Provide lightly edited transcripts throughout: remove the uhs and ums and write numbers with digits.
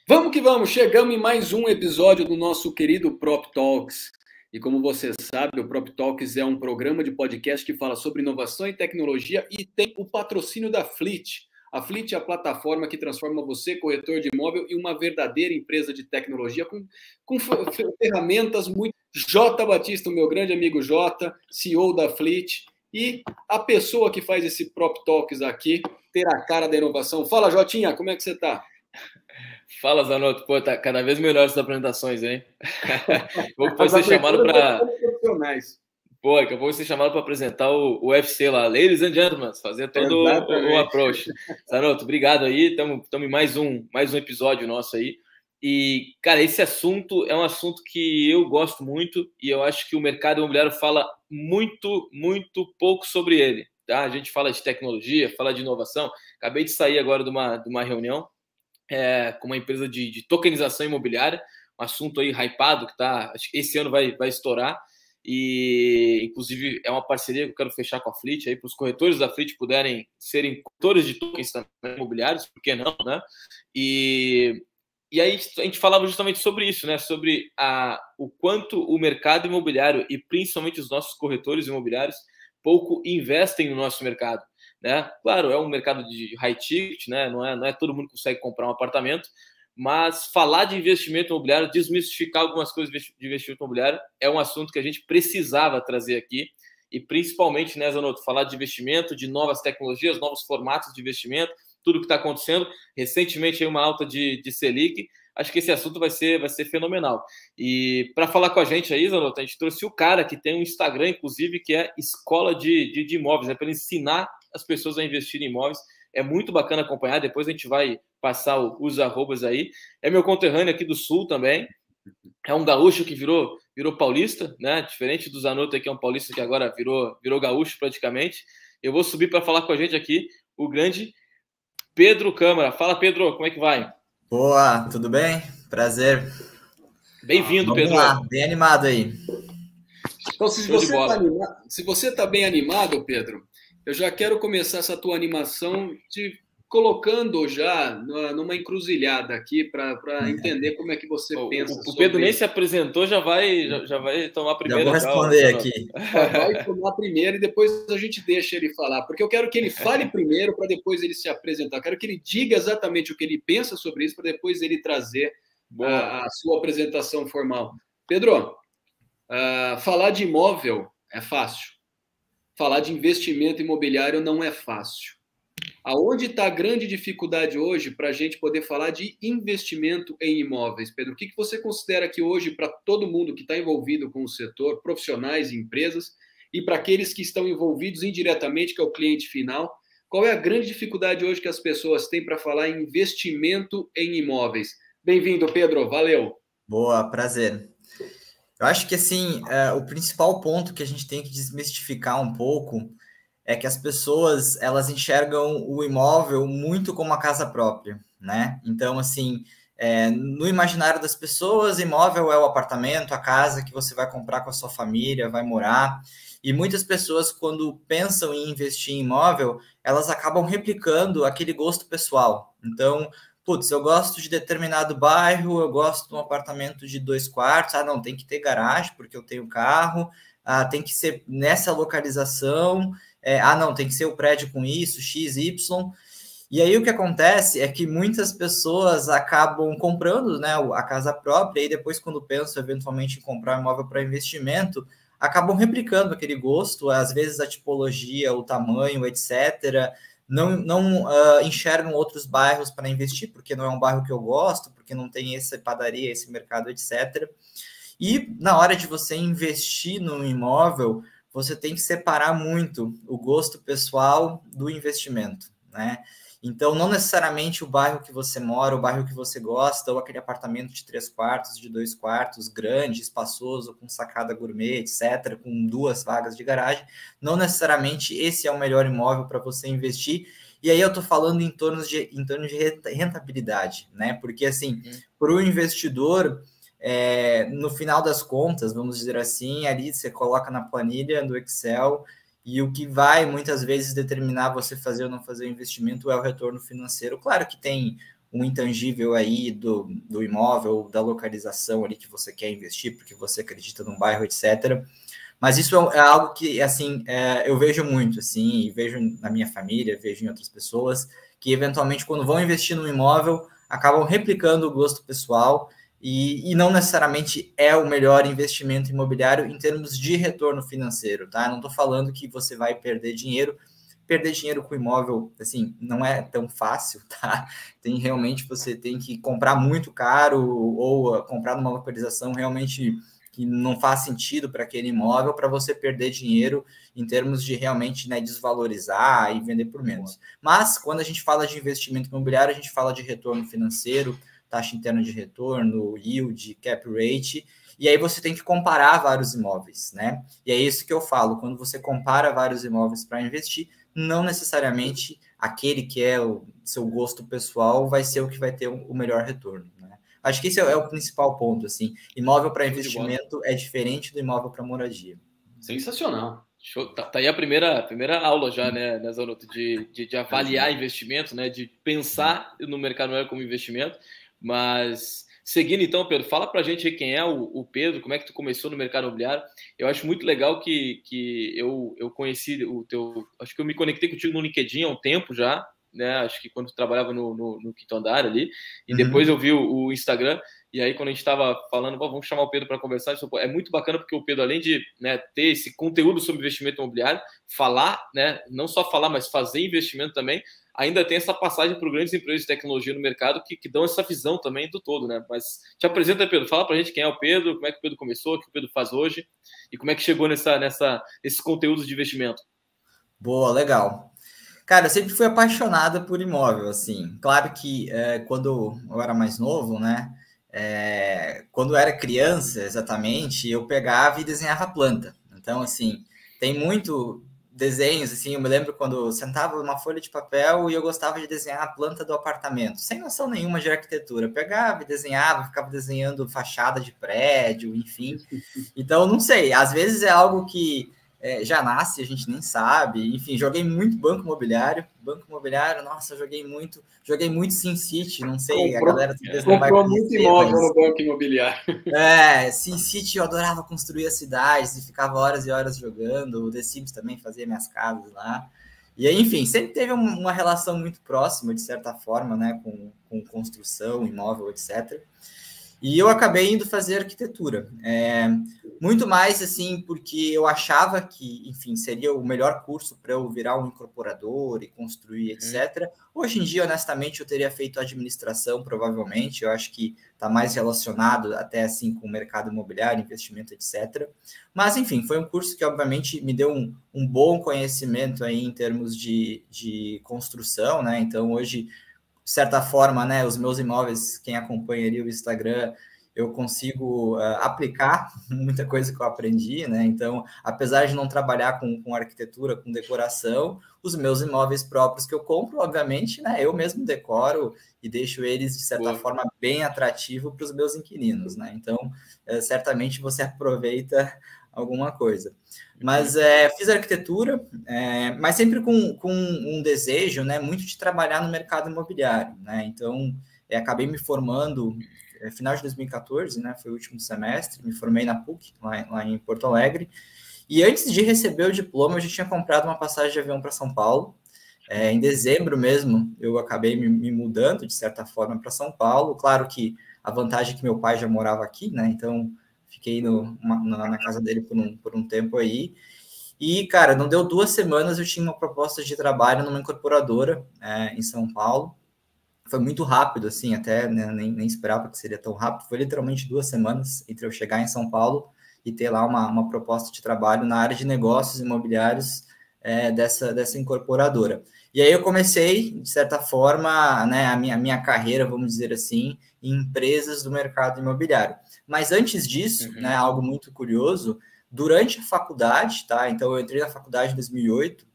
Vamos que vamos, chegamos em mais um episódio do nosso querido Prop Talks. E como você sabe, o Prop Talks é um programa de podcast que fala sobre inovação e tecnologia e tem o patrocínio da Fleet. A Fleet é a plataforma que transforma você, corretor de imóvel, em uma verdadeira empresa de tecnologia com ferramentas muito... Jota Batista, o meu grande amigo Jota, CEO da Fleet, e a pessoa que faz esse Prop Talks aqui, ter a cara da inovação. Fala, Jotinha, como é que você está? Fala, Zanotto. Pô, tá cada vez melhor essas apresentações, hein? Vou depois As ser chamado aberturas para. são profissionais. Pô, daqui a pouco ser chamado para apresentar o UFC lá. Ladies and gentlemen, fazer todo o Exatamente. approach. Zanotto, obrigado aí. Estamos em mais um episódio nosso aí. E, cara, esse assunto é um assunto que eu gosto muito e eu acho que o mercado imobiliário fala muito, muito pouco sobre ele. Tá? A gente fala de tecnologia, fala de inovação. Acabei de sair agora de uma reunião com uma empresa de tokenização imobiliária, um assunto aí hypado que tá, acho que esse ano vai estourar, e inclusive é uma parceria que eu quero fechar com a Fleet aí para os corretores da Fleet puderem serem corretores de tokens também imobiliários, por que não, né? E aí a gente falava justamente sobre isso, né? Sobre o quanto o mercado imobiliário e principalmente os nossos corretores imobiliários pouco investem no nosso mercado, né? Claro, é um mercado de high ticket, né? Não é todo mundo que consegue comprar um apartamento, mas falar de investimento imobiliário, desmistificar algumas coisas de investimento imobiliário é um assunto que a gente precisava trazer aqui, e principalmente, né, Zanotto, falar de investimento, de novas tecnologias, novos formatos de investimento, tudo que está acontecendo. Recentemente, aí, uma alta de Selic. Acho que esse assunto vai ser fenomenal. E para falar com a gente aí, Zanotto, a gente trouxe o cara que tem um Instagram, inclusive, que é Escola de Imóveis, né, para ensinar as pessoas a investir em imóveis. É muito bacana acompanhar. Depois a gente vai passar os arrobas aí. É meu conterrâneo aqui do Sul também. É um gaúcho que virou paulista, né? Diferente do Zanotto, que é um paulista que agora virou gaúcho praticamente. Eu vou subir para falar com a gente aqui o grande Pedro Câmara. Fala, Pedro, como é que vai? Boa, tudo bem? Prazer. Bem-vindo, Vamos lá, Pedro. bem animado aí. Então, Show de bola. se você está bem animado, Pedro, eu já quero começar essa tua animação te colocando já numa encruzilhada aqui para entender como é que você pensa O Pedro nem sobre... se apresentou, já vai tomar a Já vou primeira, responder aqui. Já vai tomar primeiro e depois a gente deixa ele falar, porque eu quero que ele fale primeiro para depois ele se apresentar. Eu quero que ele diga exatamente o que ele pensa sobre isso para depois ele trazer a sua apresentação formal. Pedro, falar de imóvel é fácil. Falar de investimento imobiliário não é fácil. Aonde está a grande dificuldade hoje para a gente poder falar de investimento em imóveis? Pedro, o que você considera que hoje, para todo mundo que está envolvido com o setor, profissionais e empresas, e para aqueles que estão envolvidos indiretamente, que é o cliente final, qual é a grande dificuldade hoje que as pessoas têm para falar em investimento em imóveis? Bem-vindo, Pedro. Valeu. Boa, prazer. Eu acho que, assim, o principal ponto que a gente tem que desmistificar um pouco é que as pessoas, elas enxergam o imóvel muito como a casa própria, né? Então, assim, no imaginário das pessoas, imóvel é o apartamento, a casa que você vai comprar com a sua família, vai morar. E muitas pessoas, quando pensam em investir em imóvel, elas acabam replicando aquele gosto pessoal. Então, putz, eu gosto de determinado bairro, eu gosto de um apartamento de 2 quartos, não, tem que ter garagem, porque eu tenho carro, tem que ser nessa localização, não, tem que ser o prédio com isso, X, Y. E aí o que acontece é que muitas pessoas acabam comprando, né, a casa própria, e depois, quando pensam eventualmente em comprar um imóvel para investimento, acabam replicando aquele gosto, às vezes a tipologia, o tamanho, etc. Não enxergam outros bairros para investir, porque não é um bairro que eu gosto, porque não tem essa padaria, esse mercado, etc. E na hora de você investir no imóvel, você tem que separar muito o gosto pessoal do investimento, né? Então, não necessariamente o bairro que você mora, o bairro que você gosta, ou aquele apartamento de 3 quartos, de 2 quartos, grande, espaçoso, com sacada gourmet, etc., com 2 vagas de garagem, não necessariamente esse é o melhor imóvel para você investir. E aí eu estou falando em torno de rentabilidade, né? Porque, assim, para o investidor, no final das contas, vamos dizer assim, ali você coloca na planilha do Excel, e o que vai muitas vezes determinar você fazer ou não fazer o investimento é o retorno financeiro. Claro que tem um intangível aí do imóvel, da localização ali que você quer investir, porque você acredita num bairro, etc. Mas isso é algo que, assim, eu vejo muito, assim, e vejo na minha família, vejo em outras pessoas, que eventualmente quando vão investir no imóvel, acabam replicando o gosto pessoal e não necessariamente é o melhor investimento imobiliário em termos de retorno financeiro, tá? Não estou falando que você vai perder dinheiro com imóvel, assim, não é tão fácil, tá? Você tem que comprar muito caro ou comprar numa localização realmente que não faz sentido para aquele imóvel para você perder dinheiro em termos de realmente, né, desvalorizar e vender por menos. Mas quando a gente fala de investimento imobiliário, a gente fala de retorno financeiro, taxa interna de retorno, yield, cap rate, e aí você tem que comparar vários imóveis, né? E é isso que eu falo, quando você compara vários imóveis para investir, não necessariamente aquele que é o seu gosto pessoal vai ser o que vai ter o melhor retorno, né? Acho que esse é o principal ponto, assim. Imóvel para investimento é diferente do imóvel para moradia. Sensacional. Show. Tá aí a primeira aula já, né, Zanotto, de avaliar investimento, né, de pensar no mercado imobiliário como investimento. Mas, seguindo então, Pedro, fala pra gente aí quem é o Pedro, como é que tu começou no mercado imobiliário. Eu acho muito legal que eu conheci o teu... Acho que eu me conectei contigo no LinkedIn há um tempo já, né? Acho que quando tu trabalhava no Quinto Andar ali. E depois eu vi o Instagram. E aí, quando a gente estava falando, vamos chamar o Pedro para conversar, é muito bacana porque o Pedro, além de, né, ter esse conteúdo sobre investimento imobiliário, falar, né, não só falar, mas fazer investimento também, ainda tem essa passagem por grandes empresas de tecnologia no mercado que dão essa visão também do todo, né? Mas te apresenta, Pedro, fala para a gente quem é o Pedro, como é que o Pedro começou, o que o Pedro faz hoje e como é que chegou nesses conteúdos de investimento. Boa, legal. Cara, eu sempre fui apaixonada por imóvel, assim. Claro que quando eu era mais novo, né? Quando eu era criança, exatamente, eu pegava e desenhava planta. Então, assim, tem muito desenhos, assim, eu me lembro quando eu sentava numa folha de papel e eu gostava de desenhar a planta do apartamento, sem noção nenhuma de arquitetura. Eu pegava e desenhava, ficava desenhando fachada de prédio, enfim. Então, não sei, às vezes é algo que já nasce, a gente nem sabe. Enfim, joguei muito banco imobiliário, nossa, joguei muito SimCity, não sei, a galera talvez não vai conhecer. Comprou muito imóvel no banco imobiliário. SimCity eu adorava construir as cidades e ficava horas e horas jogando, o The Sims também fazia minhas casas lá. E aí, enfim, sempre teve uma relação muito próxima, de certa forma, né, com construção, imóvel, etc. E eu acabei indo fazer arquitetura. Muito mais, assim, porque eu achava que, enfim, seria o melhor curso para eu virar um incorporador e construir, etc. Hoje em dia, honestamente, eu teria feito administração, provavelmente. Eu acho que está mais relacionado até, assim, com o mercado imobiliário, investimento, etc. Mas, enfim, foi um curso que, obviamente, me deu um bom conhecimento aí em termos de construção, né? Então, hoje, de certa forma, né, os meus imóveis, quem acompanha ali o Instagram, eu consigo aplicar muita coisa que eu aprendi, né? Então, apesar de não trabalhar com arquitetura, com decoração, os meus imóveis próprios que eu compro, obviamente, né, eu mesmo decoro e deixo eles, de certa forma, bem atrativo para os meus inquilinos, né? Então, certamente você aproveita alguma coisa. Mas fiz arquitetura, mas sempre com um desejo, né, muito de trabalhar no mercado imobiliário, né? Então, acabei me formando final de 2014, né, foi o último semestre, me formei na PUC, lá em Porto Alegre, e antes de receber o diploma, eu já tinha comprado uma passagem de avião para São Paulo. Em dezembro mesmo, eu acabei me mudando, de certa forma, para São Paulo. Claro que a vantagem é que meu pai já morava aqui, né, então fiquei na casa dele por um tempo aí. E, cara, não deu 2 semanas, eu tinha uma proposta de trabalho numa incorporadora em São Paulo. Foi muito rápido, assim, até né, nem esperava que seria tão rápido. Foi literalmente 2 semanas entre eu chegar em São Paulo e ter lá uma proposta de trabalho na área de negócios imobiliários dessa incorporadora. E aí eu comecei, de certa forma, né, a minha carreira, vamos dizer assim, em empresas do mercado imobiliário. Mas antes disso, né, algo muito curioso, durante a faculdade, tá? Então eu entrei na faculdade em 2008,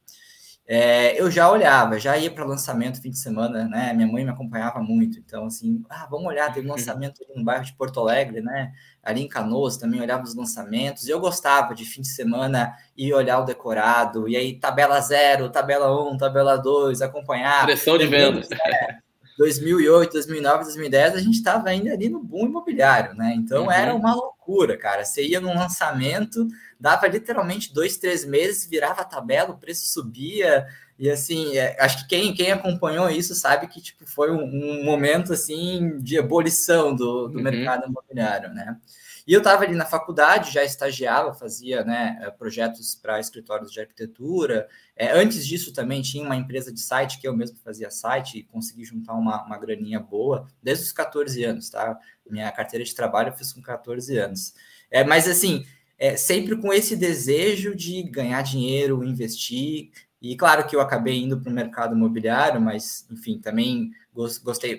eu já olhava, já ia para lançamento fim de semana, né? Minha mãe me acompanhava muito, então assim, vamos olhar, tem um lançamento ali no bairro de Porto Alegre, né? Ali em Canoas também olhava os lançamentos, e eu gostava de fim de semana ir olhar o decorado, e aí tabela 0, tabela 1, tabela 2, acompanhar. Pressão de vendas. 2008, 2009, 2010, a gente estava ainda ali no boom imobiliário, né? Então era uma loucura, cara. Você ia num lançamento, dava literalmente 2, 3 meses, virava a tabela, o preço subia. E assim, acho que quem acompanhou isso sabe que tipo, foi um momento assim de ebulição do mercado imobiliário, né? E eu estava ali na faculdade, já estagiava, fazia, né, projetos para escritórios de arquitetura. Antes disso também tinha uma empresa de site que eu mesmo fazia site e consegui juntar uma graninha boa desde os 14 anos, tá? Minha carteira de trabalho eu fiz com 14 anos. Mas assim, sempre com esse desejo de ganhar dinheiro, investir. E claro que eu acabei indo para o mercado imobiliário, mas, enfim, também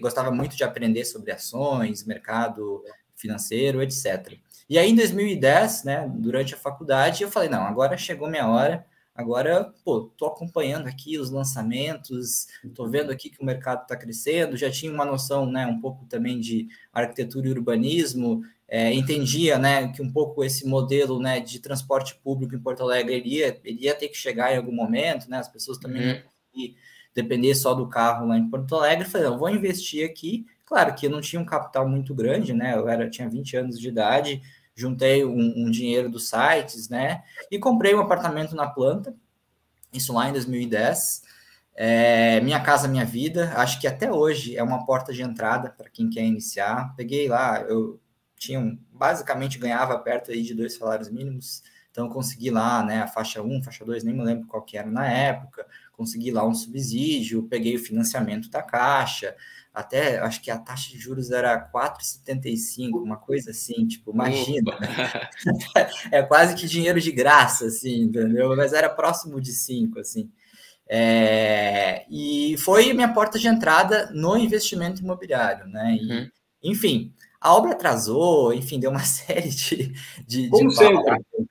gostava muito de aprender sobre ações, mercado financeiro, etc. E aí, em 2010, né, durante a faculdade, eu falei, não, agora chegou minha hora, agora, pô, tô acompanhando aqui os lançamentos, tô vendo aqui que o mercado está crescendo, já tinha uma noção, né, um pouco também de arquitetura e urbanismo, entendia, né, que um pouco esse modelo, né, de transporte público em Porto Alegre ele ia ter que chegar em algum momento, né, as pessoas também não iam conseguir depender só do carro lá em Porto Alegre. Falei, não, vou investir aqui. Claro que eu não tinha um capital muito grande, né, tinha 20 anos de idade, juntei um dinheiro dos sites, né, e comprei um apartamento na planta, isso lá em 2010. Minha Casa Minha Vida, acho que até hoje é uma porta de entrada para quem quer iniciar. Peguei lá, eu basicamente ganhava perto aí de 2 salários mínimos, então consegui lá, né, a faixa 1, faixa 2, nem me lembro qual que era na época, consegui lá um subsídio, peguei o financiamento da Caixa, até acho que a taxa de juros era 4,75, uma coisa assim, tipo, imagina, né? Quase que dinheiro de graça, assim, entendeu? Mas era próximo de 5, assim. E foi a minha porta de entrada no investimento imobiliário, né? E, enfim, a obra atrasou, enfim, deu uma série de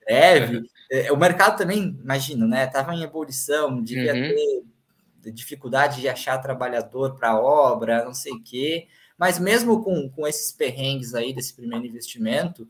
greve. O mercado também, imagino, né? Estava em ebulição, devia ter dificuldade de achar trabalhador para a obra, não sei o quê. Mas mesmo com esses perrengues aí desse primeiro investimento,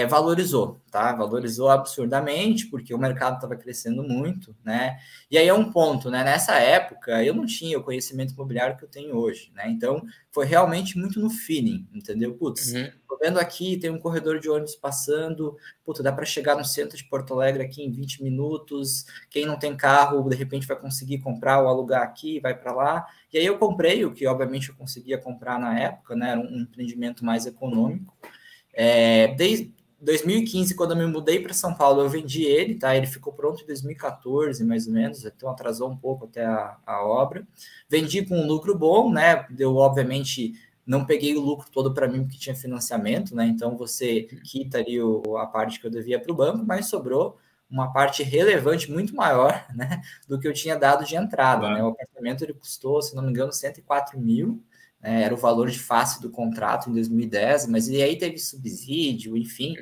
valorizou, tá? Valorizou absurdamente, porque o mercado estava crescendo muito, né? E aí é um ponto, né? Nessa época, eu não tinha o conhecimento imobiliário que eu tenho hoje, né? Então, foi realmente muito no feeling, entendeu? Putz, tô vendo aqui, tem um corredor de ônibus passando, puta, dá para chegar no centro de Porto Alegre aqui em 20 minutos, quem não tem carro, de repente vai conseguir comprar ou alugar aqui, vai para lá. E aí eu comprei, o que obviamente eu conseguia comprar na época, né? Era um empreendimento mais econômico. Desde 2015, quando eu me mudei para São Paulo, eu vendi ele, tá? Ele ficou pronto em 2014, mais ou menos, então atrasou um pouco até a obra. Vendi com um lucro bom, né? Eu, obviamente, não peguei o lucro todo para mim, porque tinha financiamento, né? Então você quita ali a parte que eu devia para o banco, mas sobrou uma parte relevante, muito maior, né? Do que eu tinha dado de entrada, né? O apartamento ele custou, se não me engano, 104 mil. Era o valor de face do contrato em 2010, mas e aí teve subsídio, enfim.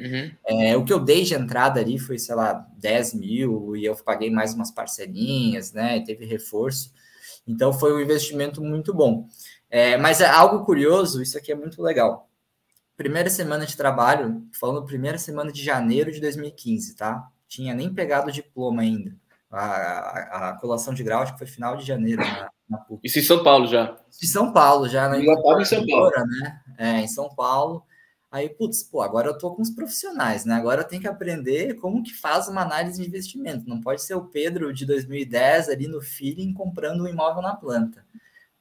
O que eu dei de entrada ali foi, sei lá, 10 mil, e eu paguei mais umas parcelinhas, né? Teve reforço. Então, foi um investimento muito bom. Mas é algo curioso, isso aqui é muito legal. Primeira semana de trabalho, falando primeira semana de janeiro de 2015, tá? Tinha nem pegado o diploma ainda. A colação de grau, acho que foi final de janeiro na PUC. Isso em São Paulo já? De São Paulo, já na incorporadora, né? Em São Paulo. Aí, putz, agora eu tô com os profissionais, né? Agora eu tenho que aprender como que faz uma análise de investimento. Não pode ser o Pedro de 2010 ali no feeling comprando um imóvel na planta.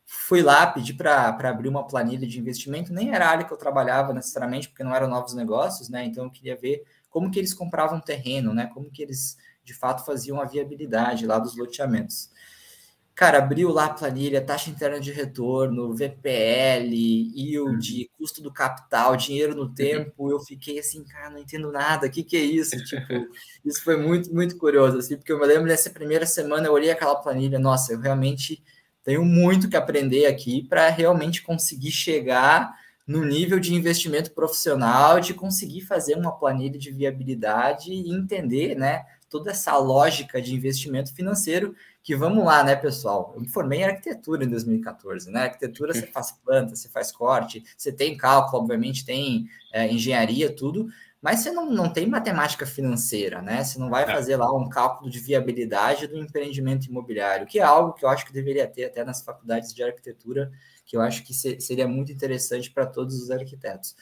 Fui lá, pedi para abrir uma planilha de investimento, nem era a área que eu trabalhava necessariamente, porque não eram novos negócios, né? Então eu queria ver como que eles compravam terreno, né? Como que eles, de fato, faziam a viabilidade lá dos loteamentos. Cara, abriu lá a planilha, taxa interna de retorno, VPL, yield, custo do capital, dinheiro no tempo. Eu fiquei assim, cara, não entendo nada, o que é isso? Tipo, isso foi muito, muito curioso, assim, porque eu me lembro dessa primeira semana, eu olhei aquela planilha, nossa, eu realmente tenho muito que aprender aqui para realmente conseguir chegar no nível de investimento profissional, de conseguir fazer uma planilha de viabilidade e entender, né, toda essa lógica de investimento financeiro, que vamos lá, né, pessoal? Eu me formei em arquitetura em 2014, né? Arquitetura você faz planta, você faz corte, você tem cálculo, obviamente, tem engenharia, tudo, mas você não tem matemática financeira, né? Você não vai fazer lá um cálculo de viabilidade do empreendimento imobiliário, que é algo que eu acho que deveria ter até nas faculdades de arquitetura, que eu acho que seria muito interessante para todos os arquitetos.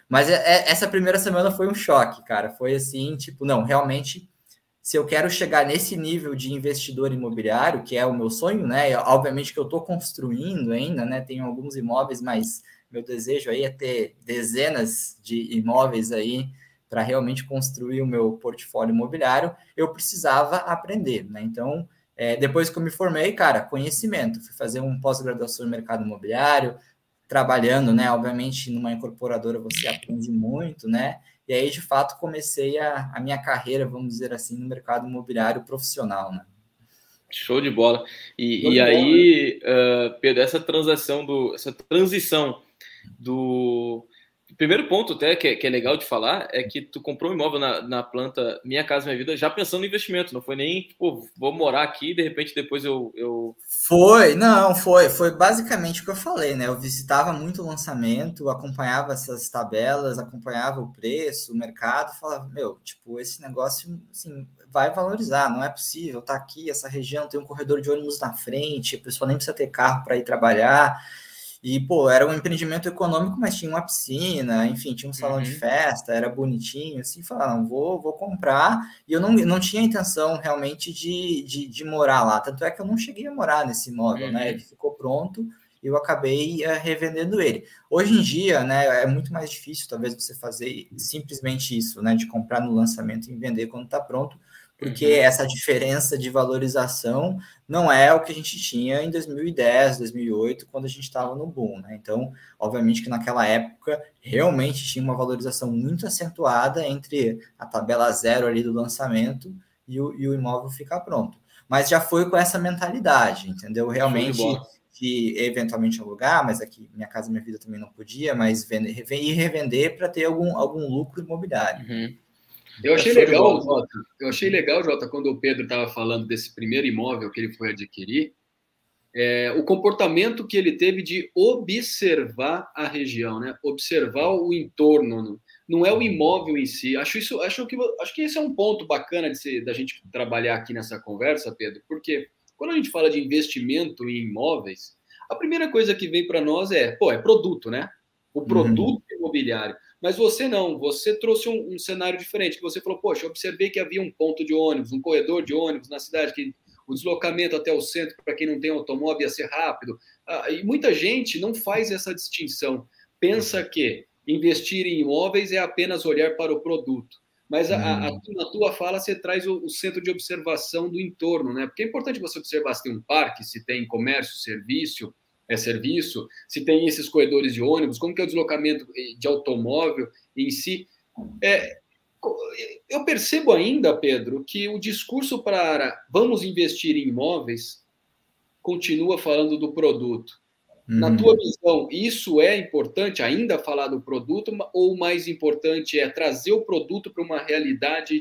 Mas essa primeira semana foi um choque, cara. Foi assim, tipo, não, realmente, se eu quero chegar nesse nível de investidor imobiliário, que é o meu sonho, né? Obviamente que eu estou construindo ainda, né? Tenho alguns imóveis, mas meu desejo aí é ter dezenas de imóveis aí para realmente construir o meu portfólio imobiliário, eu precisava aprender, né? Então, depois que eu me formei, cara, conhecimento. Fui fazer um pós-graduação em mercado imobiliário, trabalhando, né? Obviamente, numa incorporadora você aprende muito, né? E aí, de fato, comecei a minha carreira, vamos dizer assim, no mercado imobiliário profissional, né? Show de bola. E aí, Pedro, essa transição do primeiro ponto até que é legal de falar é que tu comprou um imóvel na planta Minha Casa Minha Vida já pensando no investimento, não foi nem, tipo, vou morar aqui e de repente depois eu... Foi basicamente o que eu falei, né? Eu visitava muito o lançamento, acompanhava essas tabelas, acompanhava o preço, o mercado, falava, meu, tipo, esse negócio, assim, vai valorizar, não é possível, tá aqui, essa região tem um corredor de ônibus na frente, a pessoa nem precisa ter carro para ir trabalhar. E, pô, era um empreendimento econômico, mas tinha uma piscina, enfim, tinha um salão de festa, era bonitinho, assim, falaram, vou comprar. E eu não tinha intenção realmente de morar lá. Tanto é que eu não cheguei a morar nesse imóvel, né? Ele ficou pronto e eu acabei revendendo ele. Hoje em dia, né, é muito mais difícil, talvez, você fazer simplesmente isso, né? De comprar no lançamento e vender quando está pronto, porque essa diferença de valorização não é o que a gente tinha em 2010, 2008, quando a gente estava no boom, né? Então, obviamente que naquela época realmente tinha uma valorização muito acentuada entre a tabela zero ali do lançamento e o imóvel ficar pronto. Mas já foi com essa mentalidade, entendeu? Realmente de eventualmente alugar, mas aqui Minha Casa Minha Vida também não podia, mas ir revender para ter algum lucro imobiliário. Eu achei legal, Jota, quando o Pedro estava falando desse primeiro imóvel que ele foi adquirir, o comportamento que ele teve de observar a região, né? Observar o entorno, não é o imóvel em si. Acho que esse é um ponto bacana da gente trabalhar aqui nessa conversa, Pedro, porque quando a gente fala de investimento em imóveis, a primeira coisa que vem para nós é produto, né? O produto imobiliário. Mas você trouxe um cenário diferente, que você falou, poxa, eu observei que havia um ponto de ônibus, um corredor de ônibus na cidade, que o deslocamento até o centro, para quem não tem automóvel, ia ser rápido. E muita gente não faz essa distinção. Pensa que investir em imóveis é apenas olhar para o produto. Mas na tua fala, você traz o centro de observação do entorno, né? Porque é importante você observar se tem um parque, se tem comércio, serviço, se tem esses corredores de ônibus, como que é o deslocamento de automóvel em si. Eu percebo ainda, Pedro, que o discurso para vamos investir em imóveis continua falando do produto. Na tua visão, isso é importante ainda falar do produto, ou o mais importante é trazer o produto para uma realidade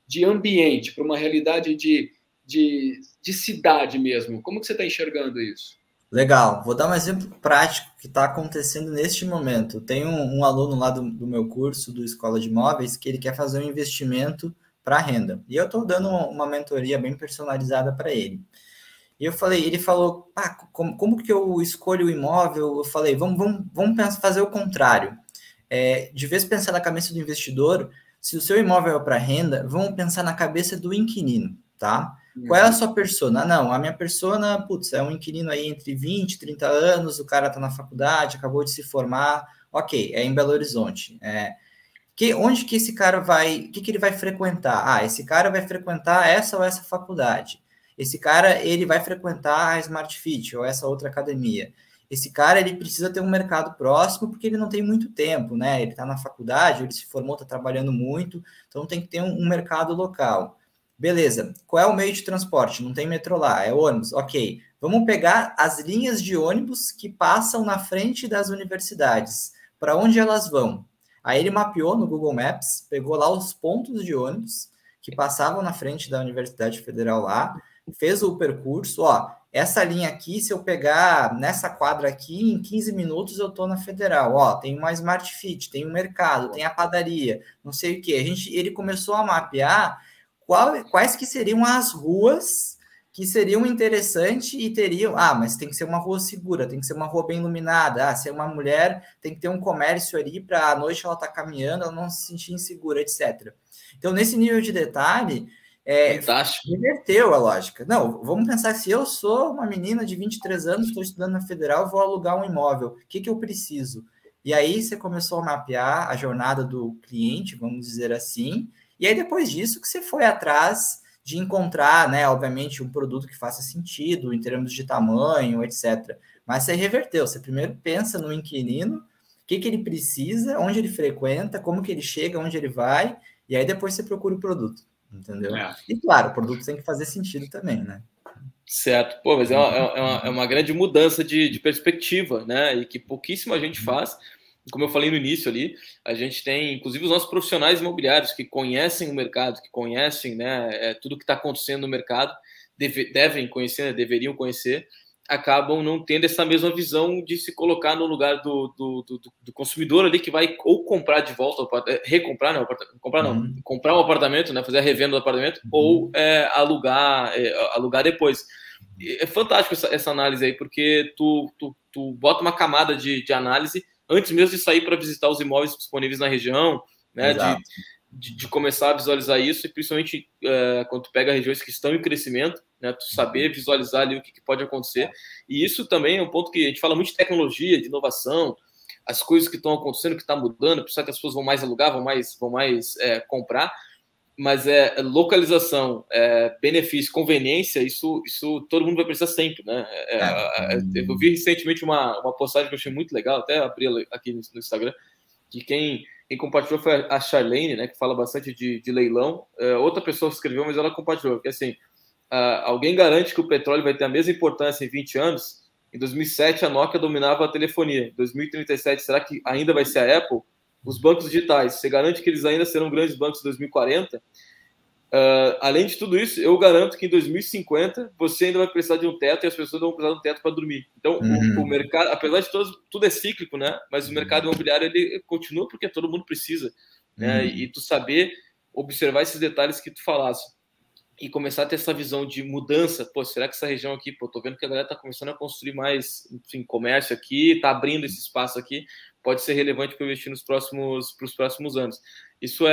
de ambiente, para uma realidade de cidade mesmo? Como que você está enxergando isso? Legal, vou dar um exemplo prático que está acontecendo neste momento. Tem um aluno lá do meu curso, do Escola de Imóveis, que ele quer fazer um investimento para renda. E eu estou dando uma mentoria bem personalizada para ele. E ele falou, como que eu escolho o imóvel? Eu falei, vamos fazer o contrário. De vez pensar na cabeça do investidor, se o seu imóvel é para renda, vamos pensar na cabeça do inquilino, tá? Qual é a sua persona? Não, a minha persona, é um inquilino aí entre 20 e 30 anos, o cara está na faculdade, acabou de se formar, ok, é em Belo Horizonte. Onde que esse cara vai, o que ele vai frequentar? Esse cara vai frequentar essa ou essa faculdade. Esse cara, ele vai frequentar a Smart Fit ou essa outra academia. Esse cara, ele precisa ter um mercado próximo porque ele não tem muito tempo, né? Ele está na faculdade, ele se formou, está trabalhando muito, então tem que ter um mercado local. Beleza, qual é o meio de transporte? Não tem metrô lá, é ônibus, ok. Vamos pegar as linhas de ônibus que passam na frente das universidades. Para onde elas vão? Aí ele mapeou no Google Maps, pegou lá os pontos de ônibus que passavam na frente da Universidade Federal lá, fez o percurso, essa linha aqui, se eu pegar nessa quadra aqui, em 15 minutos eu estou na Federal. Ó, tem uma Smart Fit, tem o mercado, tem a padaria, não sei o quê. Ele começou a mapear quais que seriam as ruas que seriam interessantes e teriam... mas tem que ser uma rua segura, tem que ser uma rua bem iluminada. Se é uma mulher, tem que ter um comércio ali para à noite ela estar caminhando, ela não se sentir insegura, etc. Então, nesse nível de detalhe... Inverteu a lógica. Não, vamos pensar que se eu sou uma menina de 23 anos, estou estudando na Federal, vou alugar um imóvel. O que eu preciso? E aí você começou a mapear a jornada do cliente, vamos dizer assim, e aí depois disso que você foi atrás de encontrar, né, obviamente, um produto que faça sentido em termos de tamanho, etc. Mas você reverteu, você primeiro pensa no inquilino, o que ele precisa, onde ele frequenta, como que ele chega, onde ele vai, e aí depois você procura o produto. Entendeu? E claro, o produto tem que fazer sentido também, né? Certo. Pô, mas é uma grande mudança de perspectiva, né? E que pouquíssima gente faz. Como eu falei no início ali, a gente tem, inclusive, os nossos profissionais imobiliários que conhecem o mercado, que conhecem, né, tudo que está acontecendo no mercado, devem conhecer, né, deveriam conhecer, acabam não tendo essa mesma visão de se colocar no lugar do consumidor ali que vai ou comprar de volta, recomprar, não, comprar não, comprar um apartamento, né, fazer a revenda do apartamento, ou alugar depois. É fantástico essa análise aí, porque tu bota uma camada de análise antes mesmo de sair para visitar os imóveis disponíveis na região, né, de começar a visualizar isso, e principalmente quando tu pega regiões que estão em crescimento, né, tu saber visualizar ali o que pode acontecer. E isso também é um ponto que a gente fala muito de tecnologia, de inovação, as coisas que estão acontecendo, que está mudando, precisa que as pessoas vão mais alugar, vão mais comprar, mas localização, benefício, conveniência, isso todo mundo vai precisar sempre, né? Eu vi recentemente uma postagem que eu achei muito legal, até abri aqui no Instagram, que quem compartilhou foi a Charlene, né, que fala bastante de leilão. Outra pessoa escreveu, mas ela compartilhou, que assim, alguém garante que o petróleo vai ter a mesma importância em 20 anos? Em 2007, a Nokia dominava a telefonia. Em 2037, será que ainda vai ser a Apple? Os bancos digitais, você garante que eles ainda serão grandes bancos em 2040? Além de tudo isso, eu garanto que em 2050 você ainda vai precisar de um teto e as pessoas vão precisar de um teto para dormir. Então, o mercado, apesar de tudo é cíclico, né? Mas o mercado imobiliário ele continua porque todo mundo precisa, né? E tu saber observar esses detalhes que tu falasse e começar a ter essa visão de mudança. Pô, será que essa região aqui, tô vendo que a galera tá começando a construir mais, enfim, comércio aqui, tá abrindo esse espaço aqui, pode ser relevante para investir nos próximos anos. Isso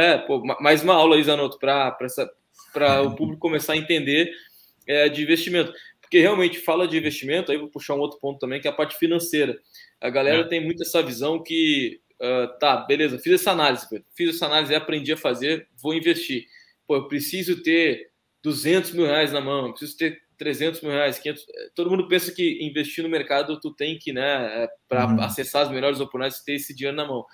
mais uma aula aí, Zanotto, para o público começar a entender de investimento. Porque realmente fala de investimento, aí vou puxar um outro ponto também, que é a parte financeira. A galera tem muito essa visão que, beleza, fiz essa análise e aprendi a fazer, vou investir. Pô, eu preciso ter 200 mil reais na mão, preciso ter 300 mil reais, 500... Todo mundo pensa que investir no mercado tu tem que, né, para acessar as melhores oportunidades, ter esse dinheiro na mão.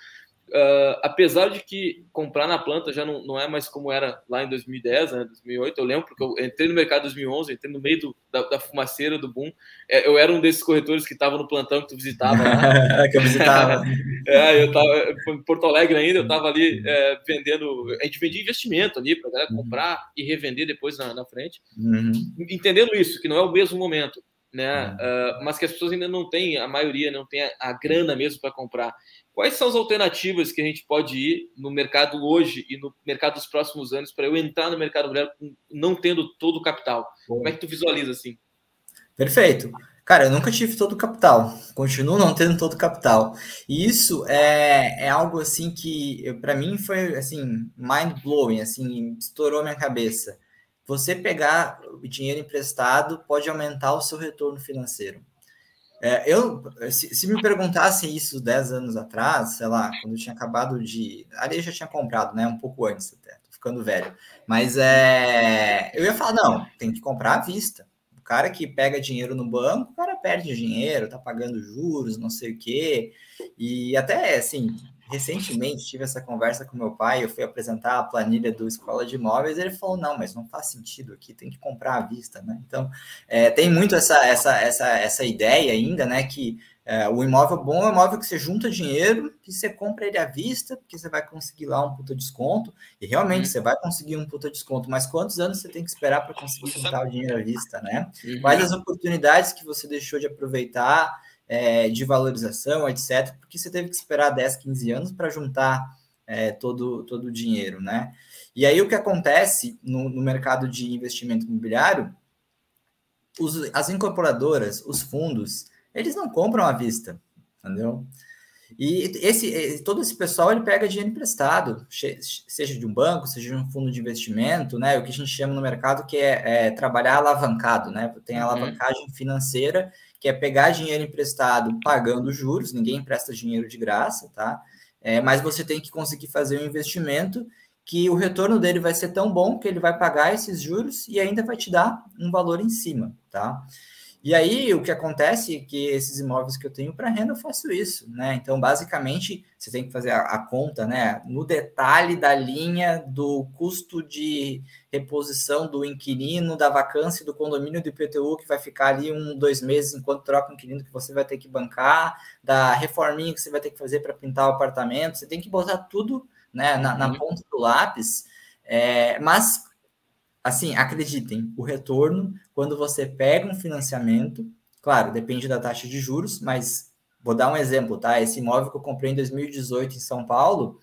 Apesar de que comprar na planta já não é mais como era lá em 2010, né, 2008, eu lembro, porque eu entrei no mercado em 2011, entrei no meio da fumaceira, do boom, eu era um desses corretores que estava no plantão que tu visitava lá. Que eu visitava. Eu estava em Porto Alegre ainda, eu estava ali vendendo, a gente vendia investimento ali para a galera comprar e revender depois na frente, entendendo isso, que não é o mesmo momento, né? Mas que as pessoas ainda não têm, a maioria não tem a grana mesmo para comprar. Quais são as alternativas que a gente pode ir no mercado hoje e no mercado dos próximos anos para eu entrar no mercado imobiliário não tendo todo o capital? Como é que tu visualiza assim? Perfeito. Cara, eu nunca tive todo o capital, continuo não tendo todo o capital. E isso é algo assim que, para mim, foi assim, mind-blowing, assim, estourou minha cabeça. Você pegar o dinheiro emprestado pode aumentar o seu retorno financeiro. Se me perguntassem isso 10 anos atrás, sei lá, quando eu tinha acabado de... Ali eu já tinha comprado, né? Um pouco antes até, tô ficando velho. Mas eu ia falar, não, tem que comprar à vista. O cara que pega dinheiro no banco, o cara perde dinheiro, tá pagando juros, não sei o quê. E até, assim, recentemente tive essa conversa com meu pai, eu fui apresentar a planilha do Escola de Imóveis, e ele falou, não, mas não faz sentido aqui, tem que comprar à vista, né? Então, tem muito essa ideia ainda, né, que O imóvel bom é um imóvel que você junta dinheiro, que você compra ele à vista, porque você vai conseguir lá um puta desconto, e realmente você vai conseguir um puta desconto, mas quantos anos você tem que esperar para conseguir juntar o dinheiro à vista, né? Quais as oportunidades que você deixou de aproveitar, de valorização, etc., porque você teve que esperar 10, 15 anos para juntar todo o dinheiro, né? E aí o que acontece no mercado de investimento imobiliário, as incorporadoras, os fundos, eles não compram à vista, entendeu? E todo esse pessoal, ele pega dinheiro emprestado, seja de um banco, seja de um fundo de investimento, né? O que a gente chama no mercado que é trabalhar alavancado, né? Tem a alavancagem financeira, que é pegar dinheiro emprestado pagando juros, ninguém empresta dinheiro de graça, tá? Mas você tem que conseguir fazer um investimento que o retorno dele vai ser tão bom que ele vai pagar esses juros e ainda vai te dar um valor em cima, tá? E aí, o que acontece é que esses imóveis que eu tenho para renda, eu faço isso, né? Então, basicamente, você tem que fazer a conta, né? No detalhe da linha do custo de reposição do inquilino, da vacância do condomínio do IPTU, que vai ficar ali 1, 2 meses enquanto troca o inquilino que você vai ter que bancar, da reforminha que você vai ter que fazer para pintar o apartamento. Você tem que botar tudo, né, na ponta do lápis. Mas assim, acreditem, o retorno, quando você pega um financiamento, claro, depende da taxa de juros, mas vou dar um exemplo, tá? Esse imóvel que eu comprei em 2018 em São Paulo,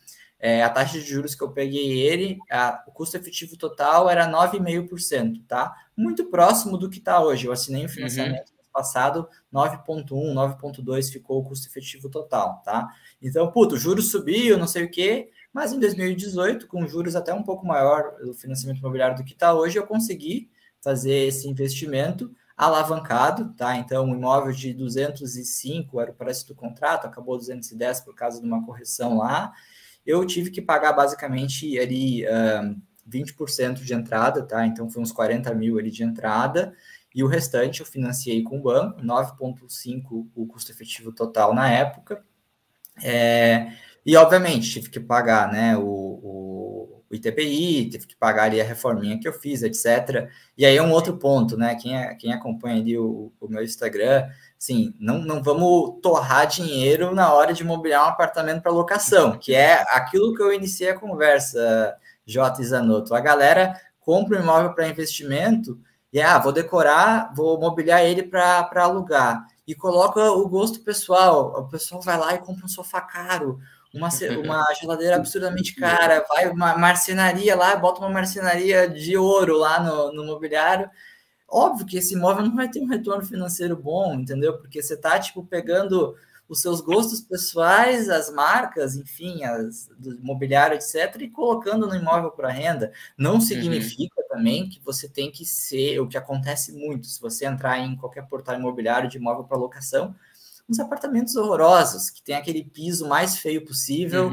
a taxa de juros que eu peguei ele, o custo efetivo total era 9,5%, tá? Muito próximo do que está hoje. Eu assinei um financiamento no passado, 9,1, 9,2 ficou o custo efetivo total, tá? Então, o juros subiu, não sei o quê, mas em 2018, com juros até um pouco maior do financiamento imobiliário do que está hoje, eu consegui fazer esse investimento alavancado, tá? Então, um imóvel de 205 era o preço do contrato, acabou 210 por causa de uma correção lá. Eu tive que pagar basicamente ali 20% de entrada, tá? Então, foi uns 40 mil ali de entrada, e o restante eu financiei com o banco, 9,5 o custo efetivo total na época. E, obviamente, tive que pagar, né, o ITBI, tive que pagar ali a reforminha que eu fiz, etc. E aí é um outro ponto, né? Quem acompanha ali o meu Instagram, assim, não vamos torrar dinheiro na hora de mobiliar um apartamento para locação, que é aquilo que eu iniciei a conversa, Jota e Zanotto. A galera compra um imóvel para investimento e, vou decorar, vou mobiliar ele para alugar. E coloca o gosto pessoal. O pessoal vai lá e compra um sofá caro, uma geladeira absurdamente cara, vai uma marcenaria lá, bota uma marcenaria de ouro lá no mobiliário. Óbvio que esse imóvel não vai ter um retorno financeiro bom, entendeu? Porque você está, pegando os seus gostos pessoais, as marcas, enfim, do mobiliário, etc., e colocando no imóvel para renda. Não significa também que você tem que ser, o que acontece muito, se você entrar em qualquer portal imobiliário de imóvel para locação, uns apartamentos horrorosos, que tem aquele piso mais feio possível,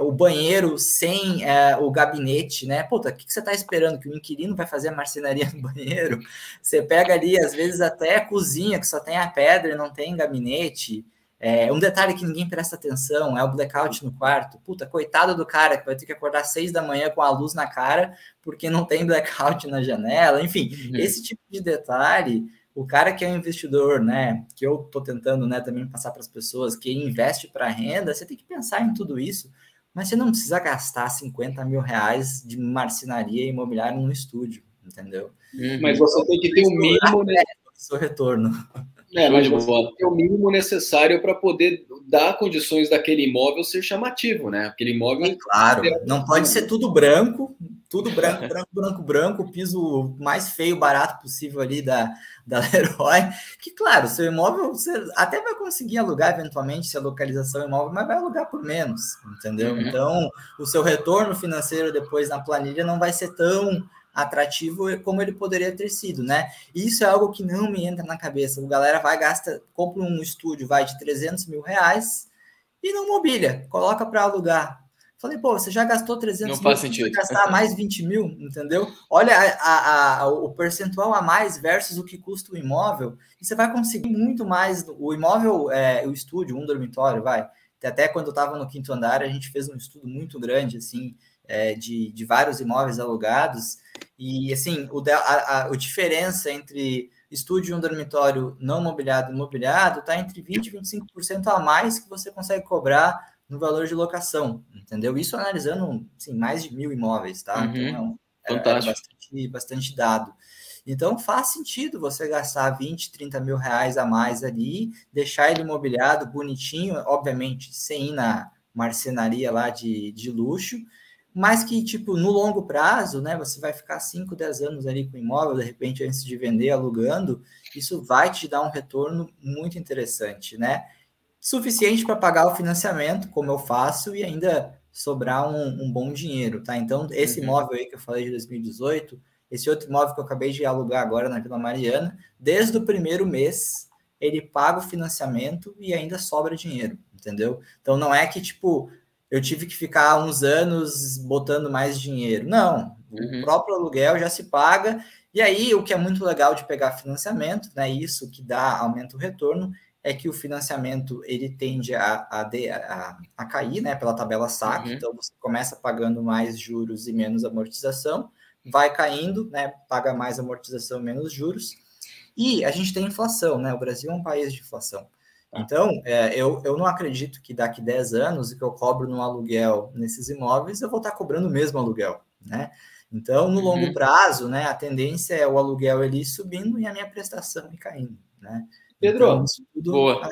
o banheiro sem o gabinete, né? Puta, o que você está esperando? Que o inquilino vai fazer a marcenaria no banheiro? Você pega ali, às vezes, até a cozinha, que só tem a pedra e não tem gabinete. Um detalhe que ninguém presta atenção é o blackout no quarto. Puta, coitado do cara que vai ter que acordar às 6 da manhã com a luz na cara porque não tem blackout na janela. Enfim, esse tipo de detalhe, o cara que é um investidor, né, que eu estou tentando, né, também passar para as pessoas, que investe para renda, você tem que pensar em tudo isso, mas você não precisa gastar 50 mil reais de marcenaria imobiliária no estúdio, entendeu? Mas você tem que ter o mínimo, né? Seu retorno. Mas você tem que ter o mínimo necessário para poder dar condições daquele imóvel ser chamativo, né? Aquele imóvel. Claro, não pode ser tudo branco, branco, o piso mais feio, barato possível ali da Leroy. Que, claro, seu imóvel você até vai conseguir alugar eventualmente se a localização é imóvel, mas vai alugar por menos, entendeu? Então, o seu retorno financeiro depois na planilha não vai ser tão atrativo como ele poderia ter sido, né? E isso é algo que não me entra na cabeça. A galera compra um estúdio, de 300 mil reais e não mobília, coloca para alugar. Falei, você já gastou 300 mil, você vai gastar mais 20 mil, entendeu? Olha o percentual a mais versus o que custa o imóvel, e você vai conseguir muito mais. O imóvel, o estúdio, um dormitório, até quando eu estava no 5º andar, a gente fez um estudo muito grande, assim, de vários imóveis alugados, e, assim, a diferença entre estude um dormitório não mobiliado e mobiliado, está entre 20% e 25% a mais que você consegue cobrar no valor de locação, entendeu? Isso analisando, assim, mais de 1.000 imóveis, tá? Então, era bastante dado. Então, faz sentido você gastar 20, 30 mil reais a mais ali, deixar ele mobiliado, bonitinho, obviamente, sem ir na marcenaria lá de luxo, mas que, tipo, no longo prazo, né, você vai ficar 5, 10 anos ali com o imóvel, de repente, antes de vender, alugando, isso vai te dar um retorno muito interessante, né? Suficiente para pagar o financiamento, como eu faço, e ainda sobrar um bom dinheiro, tá? Então, esse imóvel aí que eu falei de 2018, esse outro imóvel que eu acabei de alugar agora na Vila Mariana, desde o primeiro mês, ele paga o financiamento e ainda sobra dinheiro, entendeu? Então, não é que, tipo, eu tive que ficar uns anos botando mais dinheiro. Não, o próprio aluguel já se paga. E aí, o que é muito legal de pegar financiamento, né? Isso que aumenta o retorno, é que o financiamento ele tende a cair, né? Pela tabela SAC. Então, você começa pagando mais juros e menos amortização, vai caindo, né? Paga mais amortização, menos juros. E a gente tem inflação, né? O Brasil é um país de inflação. Então, eu não acredito que daqui 10 anos, o que eu cobro no aluguel nesses imóveis, eu vou estar cobrando o mesmo aluguel, né? Então, no longo prazo, né, a tendência é o aluguel ele ir subindo e a minha prestação ir caindo, né? Pedro, então, isso tudo boa.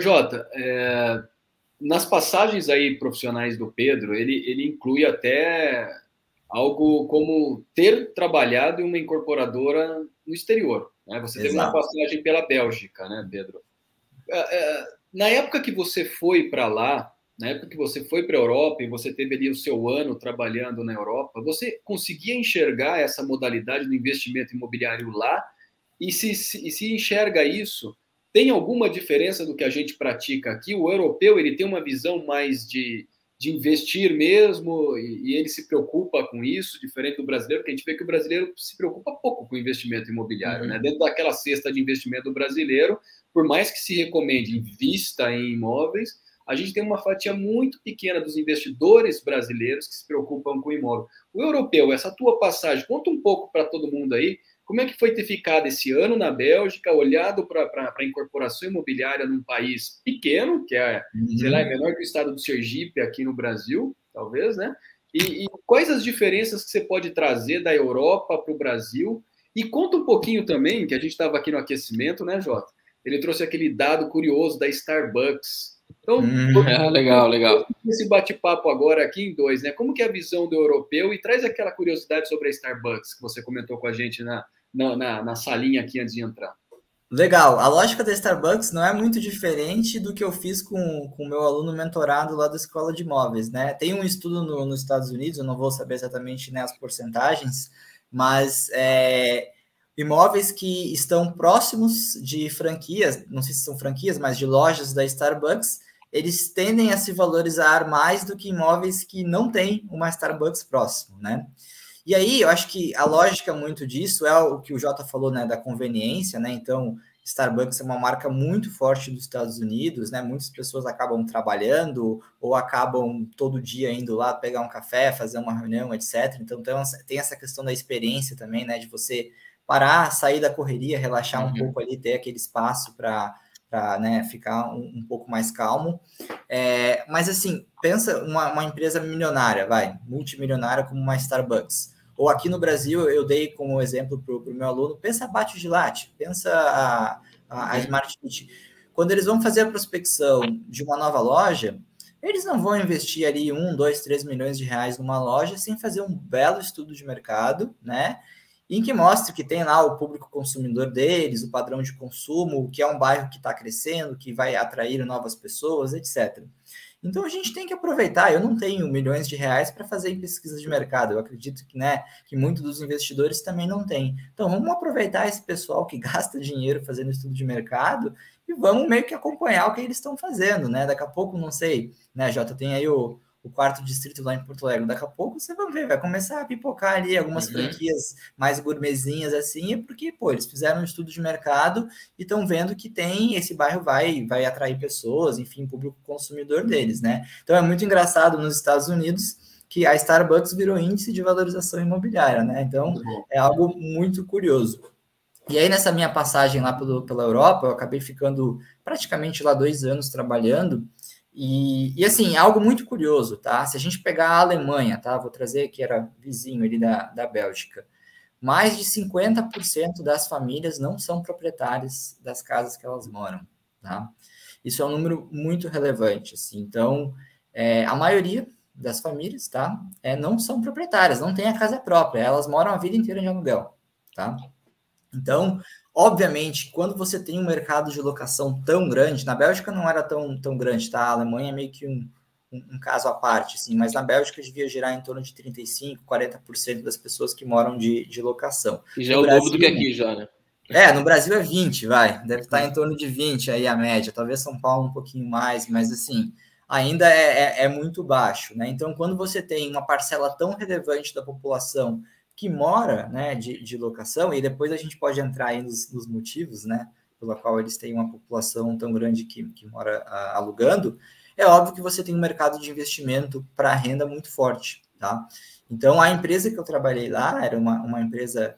Jota, nas passagens aí profissionais do Pedro, ele inclui até algo como ter trabalhado em uma incorporadora no exterior, né? Você teve uma passagem pela Bélgica, né, Pedro? Na época que você foi para lá, na época que você foi para a Europa e você teve ali o seu ano trabalhando na Europa, você conseguia enxergar essa modalidade do investimento imobiliário lá? E se enxerga isso, tem alguma diferença do que a gente pratica aqui? O europeu ele tem uma visão mais de investir mesmo e ele se preocupa com isso, diferente do brasileiro, porque a gente vê que o brasileiro se preocupa pouco com o investimento imobiliário, né? Dentro daquela cesta de investimento do brasileiro, por mais que se recomende invista em imóveis, a gente tem uma fatia muito pequena dos investidores brasileiros que se preocupam com o imóvel. O europeu, essa tua passagem, conta um pouco para todo mundo aí, como é que foi ter ficado esse ano na Bélgica, olhado para a incorporação imobiliária num país pequeno, que é, sei lá, é menor que o estado do Sergipe aqui no Brasil, talvez, né? E quais as diferenças que você pode trazer da Europa para o Brasil? E conta um pouquinho também, que a gente estava aqui no aquecimento, né, Jota? Ele trouxe aquele dado curioso da Starbucks. Então, legal. Esse bate-papo agora aqui em dois, né? Como que é a visão do europeu? E traz aquela curiosidade sobre a Starbucks que você comentou com a gente na salinha aqui antes de entrar. Legal. A lógica da Starbucks não é muito diferente do que eu fiz com o meu aluno mentorado lá da Escola de Imóveis, né? Tem um estudo nos Estados Unidos, eu não vou saber exatamente, né, as porcentagens, mas imóveis que estão próximos de franquias, não sei se são franquias, mas de lojas da Starbucks, eles tendem a se valorizar mais do que imóveis que não têm uma Starbucks próximo, né? E aí, eu acho que a lógica muito disso é o que o Jota falou, né, da conveniência, né? Então, Starbucks é uma marca muito forte dos Estados Unidos, né? Muitas pessoas acabam trabalhando ou acabam todo dia indo lá pegar um café, fazer uma reunião, etc. Então, tem essa questão da experiência também, né? De você parar, sair da correria, relaxar um pouco ali, ter aquele espaço para né, ficar um pouco mais calmo. Mas, assim, pensa uma empresa milionária, multimilionária como uma Starbucks. Ou aqui no Brasil, eu dei como exemplo para o meu aluno, pensa a Bate de Latte, pensa a Smart Fit. Quando eles vão fazer a prospecção de uma nova loja, eles não vão investir ali 1, 2, 3 milhões de reais numa loja sem fazer um belo estudo de mercado, né? Em que mostre que tem lá o público consumidor deles, o padrão de consumo, que é um bairro que está crescendo, que vai atrair novas pessoas, etc. Então, a gente tem que aproveitar. Eu não tenho milhões de reais para fazer em pesquisa de mercado. Eu acredito que, né, que muitos dos investidores também não têm. Então, vamos aproveitar esse pessoal que gasta dinheiro fazendo estudo de mercado e vamos meio que acompanhar o que eles estão fazendo, né? Daqui a pouco, não sei, né, Jota, tem aí o quarto distrito lá em Porto Alegre. Daqui a pouco você vai ver, vai começar a pipocar ali algumas franquias mais gourmetzinhas assim, porque, pô, eles fizeram um estudo de mercado e estão vendo que esse bairro vai atrair pessoas, enfim, público consumidor deles, né? Então é muito engraçado nos Estados Unidos que a Starbucks virou índice de valorização imobiliária, né? Então é algo muito curioso. E aí, nessa minha passagem lá pela Europa, eu acabei ficando praticamente lá 2 anos trabalhando. E assim, algo muito curioso, tá? Se a gente pegar a Alemanha, tá? Vou trazer que era vizinho ali da Bélgica. Mais de 50% das famílias não são proprietárias das casas que elas moram, tá? Isso é um número muito relevante, assim. Então, a maioria das famílias, tá? Não são proprietárias, não tem a casa própria, elas moram a vida inteira em aluguel, tá? Então, obviamente, quando você tem um mercado de locação tão grande, na Bélgica não era tão grande, tá? A Alemanha é meio que um caso à parte, assim, mas na Bélgica devia girar em torno de 35%, 40% das pessoas que moram de locação. E já é o dobro do que aqui, já, né? No Brasil é 20, vai. Deve estar em torno de 20 aí a média. Talvez São Paulo um pouquinho mais, mas assim, ainda é muito baixo, né? Então, quando você tem uma parcela tão relevante da população que mora, né, de locação, e depois a gente pode entrar aí nos motivos, né, pela qual eles têm uma população tão grande que mora alugando, é óbvio que você tem um mercado de investimento para renda muito forte, tá? Então, a empresa que eu trabalhei lá era uma empresa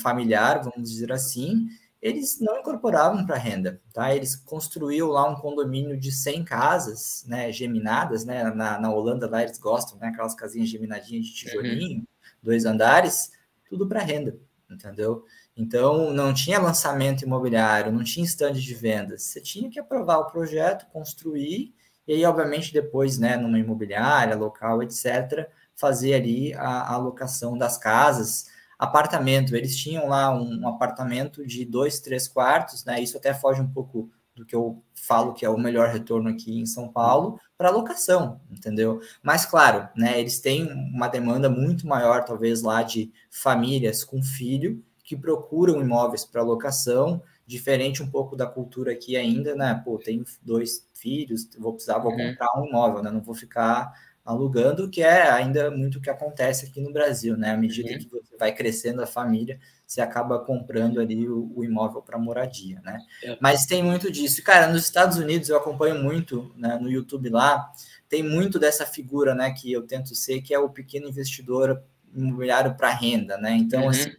familiar, vamos dizer assim, eles não incorporavam para renda, tá? Eles construíram lá um condomínio de 100 casas, né, geminadas, né? Na Holanda lá eles gostam, né? Aquelas casinhas geminadinhas de tijolinho, 2 andares, tudo para renda, entendeu? Então, não tinha lançamento imobiliário, não tinha estande de vendas. Você tinha que aprovar o projeto, construir, e aí, obviamente, depois, né, numa imobiliária, local, etc., fazer ali a alocação das casas. Apartamento, eles tinham lá um apartamento de 2, 3 quartos, né? Isso até foge um pouco do que eu falo que é o melhor retorno aqui em São Paulo, para locação, entendeu? Mas, claro, né, eles têm uma demanda muito maior, talvez, lá de famílias com filho, que procuram imóveis para locação, diferente um pouco da cultura aqui ainda, né? Pô, tenho 2 filhos, vou comprar um imóvel, né? Não vou ficar alugando, que é ainda muito o que acontece aqui no Brasil, né? À medida que você vai crescendo a família, você acaba comprando ali o imóvel para moradia, né? Mas tem muito disso. Cara, nos Estados Unidos eu acompanho muito, né, no YouTube lá, tem muito dessa figura, né, que eu tento ser, que é o pequeno investidor imobiliário para renda, né? Então, assim,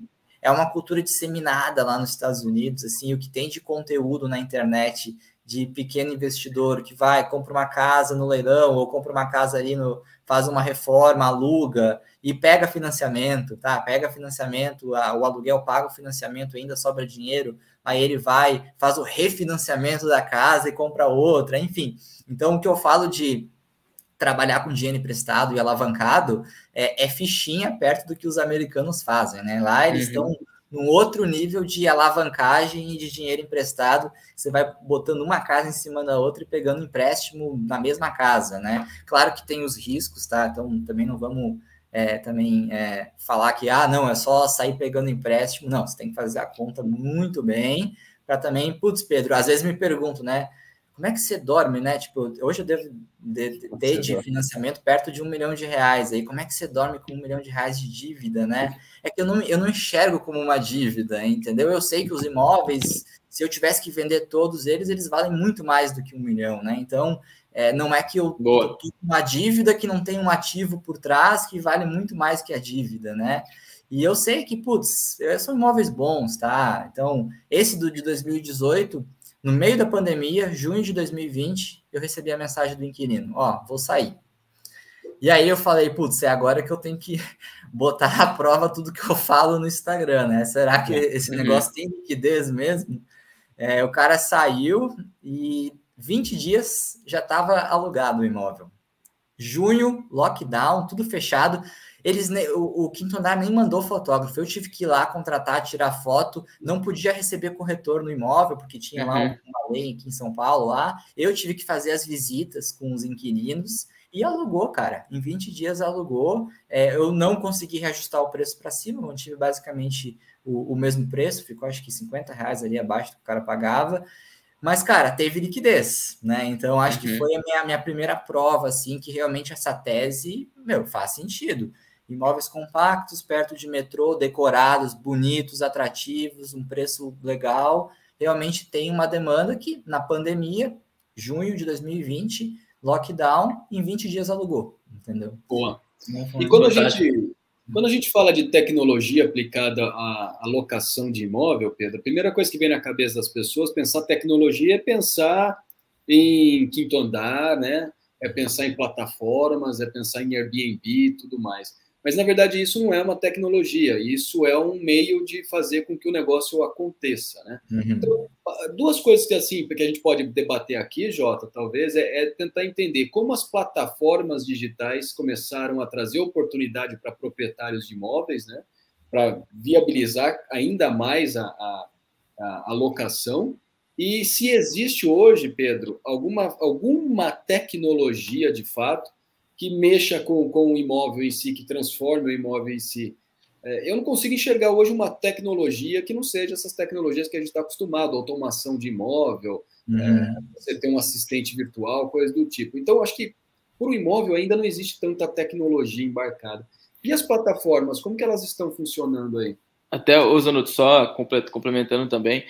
é uma cultura disseminada lá nos Estados Unidos, assim, o que tem de conteúdo na internet de pequeno investidor que vai, compra uma casa no leilão, ou compra uma casa ali, faz uma reforma, aluga e pega financiamento, tá? Pega financiamento, o aluguel paga o financiamento, ainda sobra dinheiro, aí ele vai, faz o refinanciamento da casa e compra outra, enfim. Então, o que eu falo de trabalhar com dinheiro emprestado e alavancado é fichinha perto do que os americanos fazem, né? Lá eles estão num outro nível de alavancagem e de dinheiro emprestado, você vai botando uma casa em cima da outra e pegando empréstimo na mesma casa, né? Claro que tem os riscos, tá? Então, também não vamos falar que, não, é só sair pegando empréstimo. Não, você tem que fazer a conta muito bem para também... Putz, Pedro, às vezes me pergunto, né? Como é que você dorme, né? Tipo, hoje eu devo ter de financiamento perto de R$1 milhão. Aí, como é que você dorme com R$1 milhão de dívida, né? É que eu não enxergo como uma dívida, entendeu? Eu sei que os imóveis, se eu tivesse que vender todos eles valem muito mais do que R$1 milhão, né? Então, não é que eu tô com uma dívida que não tem um ativo por trás que vale muito mais que a dívida, né? E eu sei que, putz, são imóveis bons, tá? Então, esse de 2018... No meio da pandemia, junho de 2020, eu recebi a mensagem do inquilino, vou sair. E aí eu falei, putz, é agora que eu tenho que botar à prova tudo que eu falo no Instagram, né? Será que esse negócio tem liquidez mesmo? O cara saiu e 20 dias já estava alugado o imóvel. Junho, lockdown, tudo fechado. O quinto andar nem mandou fotógrafo. Eu tive que ir lá contratar, tirar foto. Não podia receber corretor no imóvel, porque tinha lá uma lei aqui em São Paulo lá. Eu tive que fazer as visitas com os inquilinos e alugou, cara. Em 20 dias alugou. Eu não consegui reajustar o preço para cima, eu tive basicamente o mesmo preço, ficou acho que R$50 ali abaixo do que o cara pagava. Mas, cara, teve liquidez, né? Então, acho que foi a minha primeira prova, assim, que realmente essa tese, faz sentido. Imóveis compactos, perto de metrô, decorados, bonitos, atrativos, um preço legal. Realmente tem uma demanda que, na pandemia, junho de 2020, lockdown, em 20 dias alugou, entendeu? Boa. E quando a gente Quando a gente fala de tecnologia aplicada à locação de imóvel, Pedro, a primeira coisa que vem na cabeça das pessoas, pensar tecnologia é pensar em quinto andar, né? É pensar em plataformas, é pensar em Airbnb e tudo mais. Mas, na verdade, isso não é uma tecnologia, isso é um meio de fazer com que o negócio aconteça, né? Então, duas coisas que, assim, que a gente pode debater aqui, Jota, talvez, é tentar entender como as plataformas digitais começaram a trazer oportunidade para proprietários de imóveis, né? Para viabilizar ainda mais a locação. E se existe hoje, Pedro, alguma tecnologia, de fato, que mexa com o imóvel em si, que transforme o imóvel em si. Eu não consigo enxergar hoje uma tecnologia que não seja essas tecnologias que a gente está acostumado, automação de imóvel, você tem um assistente virtual, coisa do tipo. Então, acho que para o imóvel ainda não existe tanta tecnologia embarcada. E as plataformas, como que elas estão funcionando aí? Até, Zanuto, só complementando também,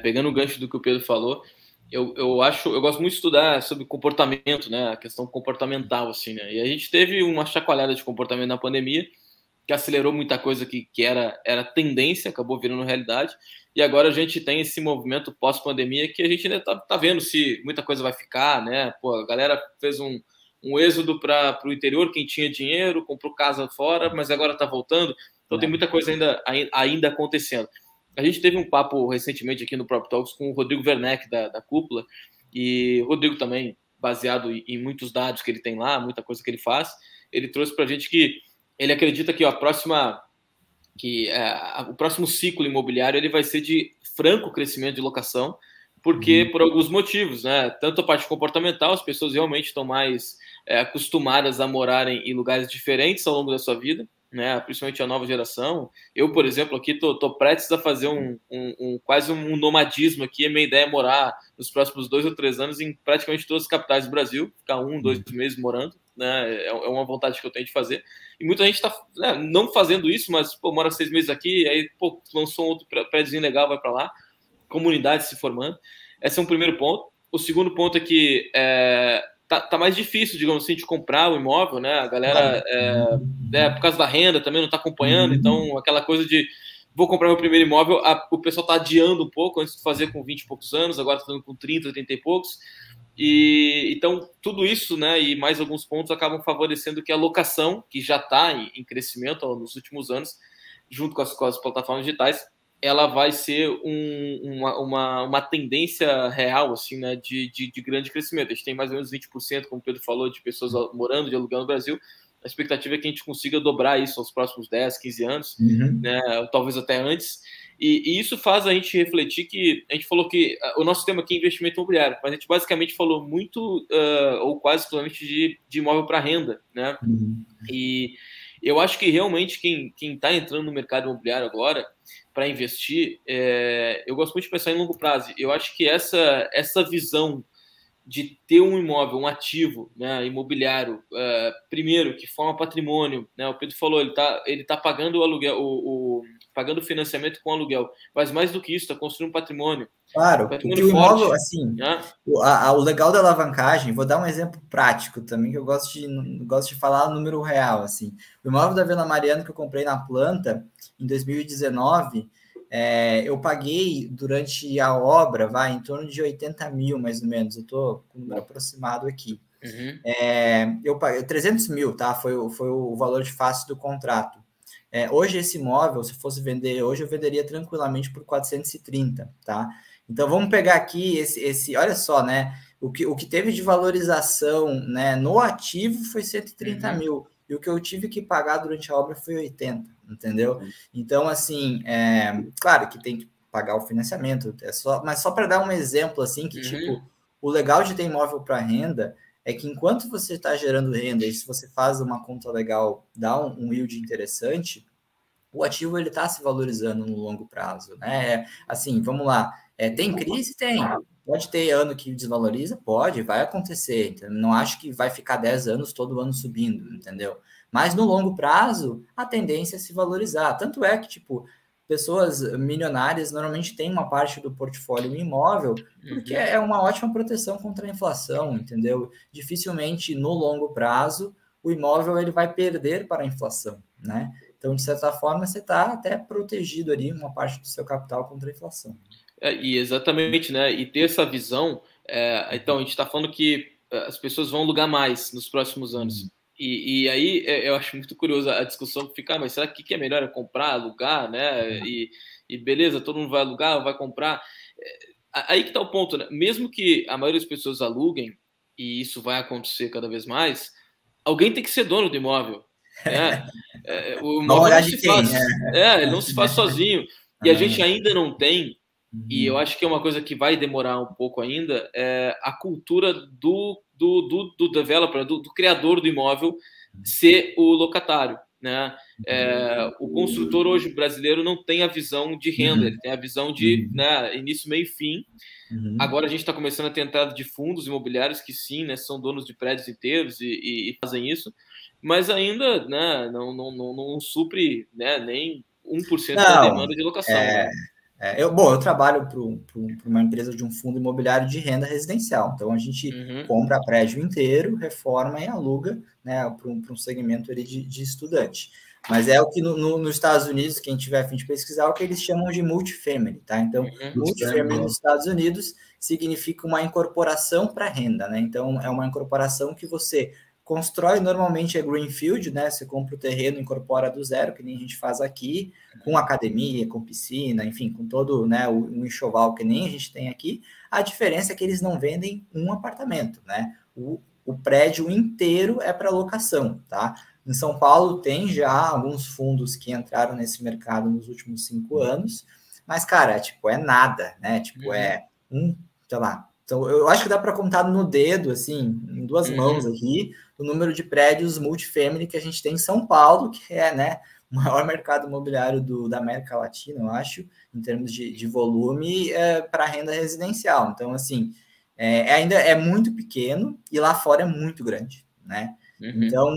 pegando o gancho do que o Pedro falou, eu gosto muito de estudar sobre comportamento, né, a questão comportamental, assim, né, e a gente teve uma chacoalhada de comportamento na pandemia, que acelerou muita coisa que era tendência, acabou virando realidade, e agora a gente tem esse movimento pós-pandemia que a gente ainda tá vendo se muita coisa vai ficar, né, pô, a galera fez um êxodo para o interior, quem tinha dinheiro, comprou casa fora, mas agora está voltando, então tem muita coisa ainda acontecendo. A gente teve um papo recentemente aqui no Prop Talks com o Rodrigo Werneck, da Cúpula, e o Rodrigo também, baseado em muitos dados que ele tem lá, muita coisa que ele faz, ele trouxe para a gente que ele acredita que o próximo ciclo imobiliário ele vai ser de franco crescimento de locação, porque por alguns motivos, né? Tanto a parte comportamental, as pessoas realmente estão mais acostumadas a morarem em lugares diferentes ao longo da sua vida, né? Principalmente a nova geração. Eu, por exemplo, aqui tô prestes a fazer quase um nomadismo aqui. A minha ideia é morar nos próximos 2 ou 3 anos em praticamente todas as capitais do Brasil, ficar 1, 2 meses morando, né? É uma vontade que eu tenho de fazer. E muita gente está não fazendo isso, mas mora 6 meses aqui, aí lançou um outro prédiozinho legal, vai para lá, comunidade se formando. Esse é um primeiro ponto. O segundo ponto é que tá mais difícil, digamos assim, de comprar o imóvel, né? A galera, por causa da renda, também não está acompanhando, então aquela coisa de vou comprar meu primeiro imóvel, o pessoal está adiando um pouco, antes de fazer com 20 e poucos anos, agora está fazendo com 30, 30 e poucos. E então tudo isso, né, e mais alguns pontos acabam favorecendo que a locação, que já está em crescimento nos últimos anos, junto com as plataformas digitais, ela vai ser uma tendência real, assim, né, de grande crescimento. A gente tem mais ou menos 20%, como o Pedro falou, de pessoas morando de aluguel no Brasil. A expectativa é que a gente consiga dobrar isso aos próximos 10, 15 anos, né, talvez até antes. E isso faz a gente refletir que a gente falou que o nosso tema aqui é investimento imobiliário, mas a gente basicamente falou muito, ou quase exclusivamente, de imóvel para renda, né? E eu acho que realmente quem está entrando no mercado imobiliário agora para investir, eu gosto muito de pensar em longo prazo. Eu acho que essa visão de ter um imóvel, um ativo, né, imobiliário, primeiro, que forma patrimônio, né? O Pedro falou, ele tá pagando o aluguel, pagando o financiamento com aluguel, mas mais do que isso, está construindo um patrimônio. Claro, patrimônio o imóvel, forte, assim, né? o legal da alavancagem, vou dar um exemplo prático também, que eu gosto de falar número real, assim. O imóvel da Vila Mariana que eu comprei na planta, em 2019, eu paguei durante a obra, em torno de 80 mil, mais ou menos, eu estou com o número aproximado aqui. Eu paguei 300 mil, tá? Foi o valor de face do contrato. Hoje esse imóvel, se fosse vender hoje, eu venderia tranquilamente por 430, tá? Então vamos pegar aqui olha só, né? O que teve de valorização, né, no ativo foi 130 mil, e o que eu tive que pagar durante a obra foi 80, entendeu? Então, assim, claro que tem que pagar o financiamento, mas só para dar um exemplo, assim, que tipo, o legal de ter imóvel para renda é que enquanto você está gerando renda, e se você faz uma conta legal, dá um yield interessante, o ativo ele está se valorizando no longo prazo, né? Assim, vamos lá, tem crise? Tem. Pode ter ano que desvaloriza? Pode, vai acontecer. Então, não acho que vai ficar 10 anos todo ano subindo, entendeu? Mas no longo prazo, a tendência é se valorizar. Tanto é que, tipo, pessoas milionárias normalmente têm uma parte do portfólio em imóvel, porque é uma ótima proteção contra a inflação, entendeu? Dificilmente, no longo prazo, o imóvel ele vai perder para a inflação, né? Então, de certa forma, você está até protegido ali uma parte do seu capital contra a inflação. E exatamente, né? E ter essa visão. Então, a gente está falando que as pessoas vão alugar mais nos próximos anos. E aí eu acho muito curioso a discussão que fica, mas será que é melhor comprar, alugar, né? E beleza, todo mundo vai alugar, vai comprar. Aí que está o ponto, né? Mesmo que a maioria das pessoas aluguem, e isso vai acontecer cada vez mais, alguém tem que ser dono do imóvel, né? O imóvel não se faz, ele não se faz sozinho. E a gente ainda não tem, e eu acho que é uma coisa que vai demorar um pouco ainda, a cultura do developer, do criador do imóvel ser o locatário, né? O construtor hoje brasileiro não tem a visão de renda, ele tem a visão de, né, início, meio e fim. Agora a gente está começando a ter entrada de fundos imobiliários que sim, né, são donos de prédios inteiros e fazem isso, mas ainda, né, não supre, né, nem 1% da demanda de locação. Né? Eu trabalho para uma empresa de um fundo imobiliário de renda residencial. Então, a gente compra prédio inteiro, reforma e aluga, né, para um segmento ali de estudante. Mas é o que nos Estados Unidos, quem tiver a fim de pesquisar, é o que eles chamam de multifamily, tá? Então, multifamily nos Estados Unidos significa uma incorporação para renda, né? Então, é uma incorporação que você constrói, normalmente é greenfield, né? Você compra o terreno, incorpora do zero, que nem a gente faz aqui, com academia, com piscina, enfim, com todo, né, um enxoval que nem a gente tem aqui. A diferença é que eles não vendem um apartamento, né? O prédio inteiro é para locação, tá? Em São Paulo tem já alguns fundos que entraram nesse mercado nos últimos 5 anos, mas, cara, é nada, né? Sei lá. Então, eu acho que dá para contar no dedo, assim, em 2 mãos aqui, o número de prédios multifamily que a gente tem em São Paulo, que é, né, o maior mercado imobiliário da América Latina, eu acho, em termos de volume, para renda residencial. Então, assim, ainda é muito pequeno e lá fora é muito grande, né? Então,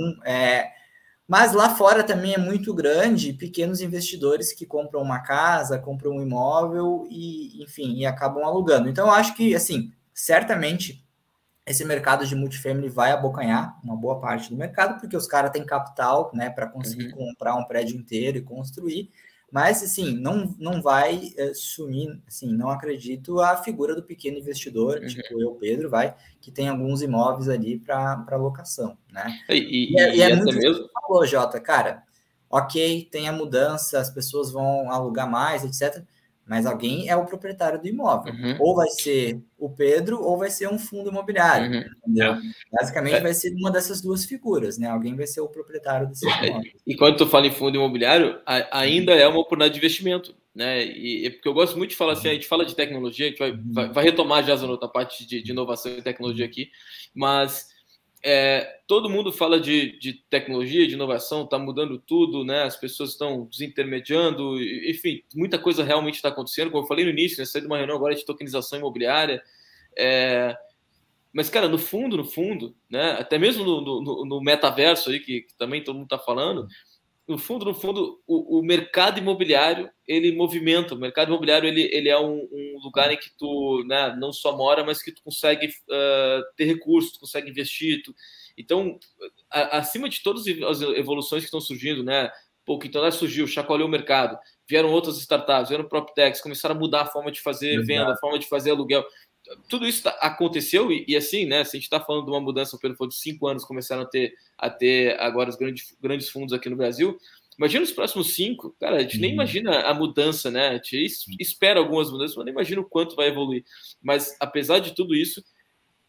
mas lá fora também é muito grande, pequenos investidores que compram uma casa, compram um imóvel e, enfim, e acabam alugando. Então, eu acho que, assim, certamente esse mercado de multifamily vai abocanhar uma boa parte do mercado, porque os caras têm capital, né, para conseguir comprar um prédio inteiro e construir, mas, assim, não vai sumir, assim, não acredito a figura do pequeno investidor, tipo eu, Pedro, que tem alguns imóveis ali para locação, né? E é muito mesmo... o que você falou, Jota, cara, ok, tem a mudança, as pessoas vão alugar mais, etc., mas alguém é o proprietário do imóvel. Ou vai ser o Pedro, ou vai ser um fundo imobiliário. Entendeu? Basicamente, vai ser uma dessas duas figuras, né? Alguém vai ser o proprietário desse imóvel. E quando tu fala em fundo imobiliário, ainda é uma oportunidade de investimento, né? E porque eu gosto muito de falar assim, a gente fala de tecnologia, a gente vai retomar já a parte de inovação e tecnologia aqui, mas todo mundo fala de tecnologia, de inovação, está mudando tudo, né? As pessoas estão desintermediando, enfim, muita coisa realmente está acontecendo. Como eu falei no início, né? Saí de uma reunião agora de tokenização imobiliária. Mas, cara, no fundo, né? Até mesmo no metaverso aí, que também todo mundo está falando, no fundo, o mercado imobiliário, ele movimenta. O mercado imobiliário, ele é um lugar em que tu, né, não só mora, mas que tu consegue ter recursos, tu consegue investir. Então, acima de todas as evoluções que estão surgindo, né? O Quintonete surgiu, chacoalhou o mercado, vieram outras startups, vieram PropTechs, começaram a mudar a forma de fazer venda, a forma de fazer aluguel. Tudo isso aconteceu e assim, né? Se a gente está falando de uma mudança pelo de 5 anos, começaram a ter agora os grandes fundos aqui no Brasil. Imagina os próximos 5, cara, a gente nem imagina a mudança, né? A gente espera algumas mudanças, mas nem imagina o quanto vai evoluir. Mas apesar de tudo isso,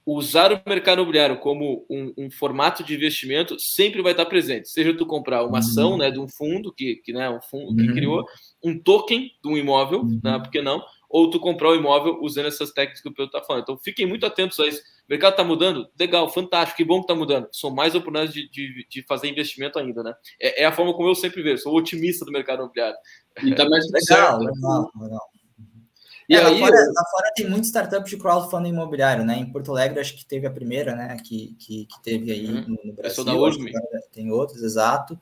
usar o mercado imobiliário como um formato de investimento sempre vai estar presente. Seja tu comprar uma ação, né, de um fundo né, um fundo que criou um token de um imóvel, né, por que não? Ou tu comprar o imóvel usando essas técnicas que o Pedro está falando. Então, fiquem muito atentos a isso. O mercado está mudando? Legal, fantástico, que bom que está mudando. São mais oportunidades de fazer investimento ainda, né? É a forma como eu sempre vejo. Sou otimista do mercado imobiliário. E tá mais legal. E aí, lá fora tem muitas startups de crowdfunding imobiliário, né? Em Porto Alegre, acho que teve a primeira, né? Que teve aí no Brasil. Da Urme. Tem outros, exato.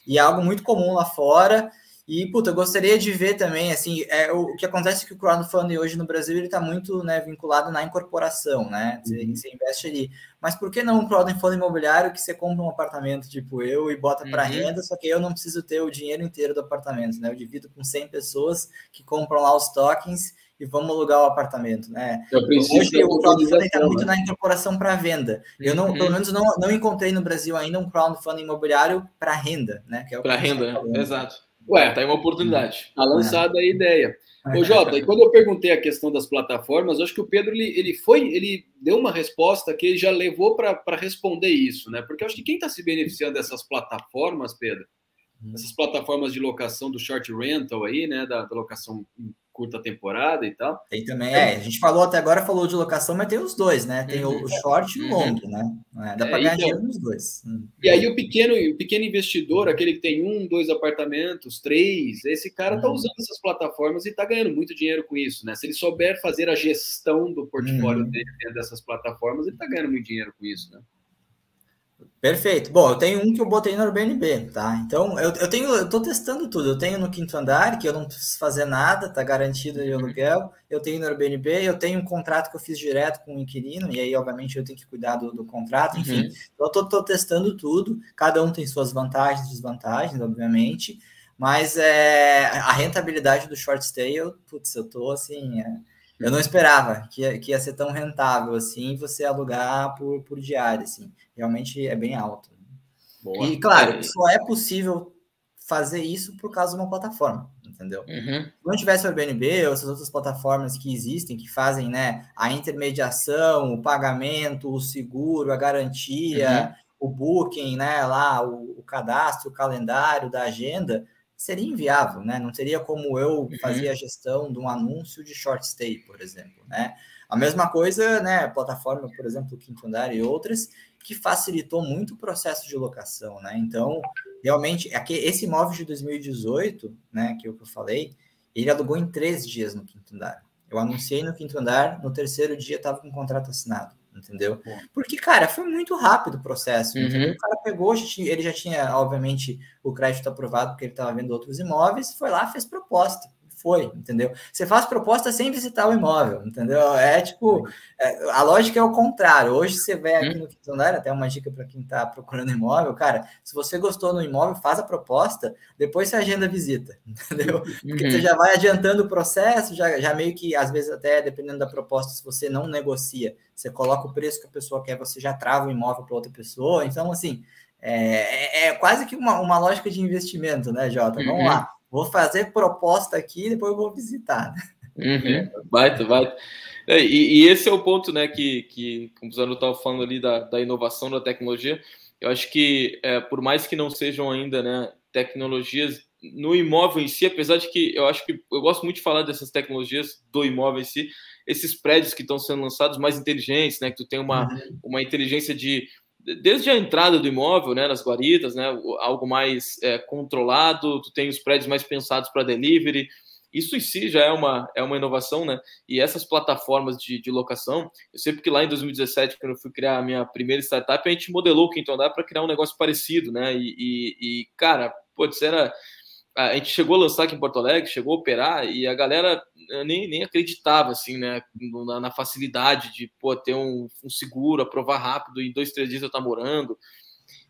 E é algo muito comum lá fora. E, puta, eu gostaria de ver também, assim, o que acontece é que o crowdfunding hoje no Brasil, ele está muito, né, vinculado na incorporação, né? Você investe ali. Mas por que não um crowdfunding imobiliário que você compra um apartamento, tipo eu, e bota para renda, só que eu não preciso ter o dinheiro inteiro do apartamento, né? Eu divido com 100 pessoas que compram lá os tokens e vamos alugar o apartamento, né? Hoje o crowdfunding está muito na incorporação para venda. Eu não, pelo menos não encontrei no Brasil ainda um crowdfunding imobiliário para renda, né? Para renda, exato. Ué, tá aí uma oportunidade. Tá lançada a ideia. Ô, Jota, e quando eu perguntei a questão das plataformas, eu acho que o Pedro ele deu uma resposta que ele já levou para responder isso, né? Porque eu acho que quem está se beneficiando dessas plataformas, Pedro, essas plataformas de locação do short rental aí, né? Da locação em curta temporada e tal. Tem também, a gente falou até agora, falou de locação, mas tem os dois, né? Tem o short e o long, né? Dá para ganhar dinheiro nos dois. E aí o pequeno investidor, aquele que tem 1, 2 apartamentos, 3, esse cara está usando essas plataformas e está ganhando muito dinheiro com isso, né? Se ele souber fazer a gestão do portfólio dele dentro dessas plataformas, ele está ganhando muito dinheiro com isso, né? Perfeito. Bom, eu tenho um que eu botei no Airbnb, tá? Então, eu tô testando tudo. Eu tenho no quinto andar, que eu não preciso fazer nada, tá garantido de aluguel. Eu tenho no Airbnb, eu tenho um contrato que eu fiz direto com o inquilino, e aí, obviamente, eu tenho que cuidar do contrato, enfim. Então, eu tô testando tudo. Cada um tem suas vantagens e desvantagens, obviamente. Mas a rentabilidade do short stay, eu tô assim... Eu não esperava que ia ser tão rentável assim, você alugar por diária, assim. Realmente é bem alto. Boa. E, claro, só é possível fazer isso por causa de uma plataforma, entendeu? Se não tivesse o Airbnb ou essas outras plataformas que existem, que fazem, né, a intermediação, o pagamento, o seguro, a garantia, o booking, né, lá, o cadastro, o calendário da agenda, seria inviável, né? Não teria como eu fazer a gestão de um anúncio de short stay, por exemplo, né? A mesma coisa, né? Plataforma, por exemplo, Quinto Andar e outras, que facilitou muito o processo de locação, né? Então, realmente, esse imóvel de 2018, né, que eu falei, ele alugou em 3 dias no Quinto Andar. Eu anunciei no Quinto Andar, no terceiro dia estava com o contrato assinado, entendeu? Porque, cara, foi muito rápido o processo, entendeu? O cara pegou, ele já tinha, obviamente, o crédito aprovado, porque ele estava vendo outros imóveis, foi lá, fez proposta. Foi, entendeu? Você faz proposta sem visitar o imóvel, entendeu? A lógica é o contrário. Hoje você vai aqui no Quinto Andar, até uma dica para quem está procurando imóvel, cara, se você gostou no imóvel, faz a proposta, depois você agenda a visita, entendeu? Porque você já vai adiantando o processo, já meio que, às vezes até, dependendo da proposta, se você não negocia, você coloca o preço que a pessoa quer, você já trava o imóvel para outra pessoa, então, assim, é quase que uma lógica de investimento, né, Jota? Vamos lá. Vou fazer proposta aqui e depois eu vou visitar. Baita. E esse é o ponto, né, que como o Zano estava falando ali da inovação da tecnologia. Eu acho que, por mais que não sejam ainda, né, tecnologias no imóvel em si, apesar de que eu acho que eu gosto muito de falar dessas tecnologias do imóvel em si, esses prédios que estão sendo lançados mais inteligentes, né, que tu tem uma inteligência desde a entrada do imóvel, né, nas guaritas, né, algo mais controlado, tu tem os prédios mais pensados para delivery, isso em si já é uma inovação, né, e essas plataformas de locação, eu sei porque lá em 2017, quando eu fui criar a minha primeira startup, a gente modelou o Quinto Andar para criar um negócio parecido, né, e cara, putz, a gente chegou a lançar aqui em Porto Alegre, chegou a operar, e a galera nem acreditava, assim, né, na facilidade de ter um seguro, aprovar rápido, em 2, 3 dias eu estar morando.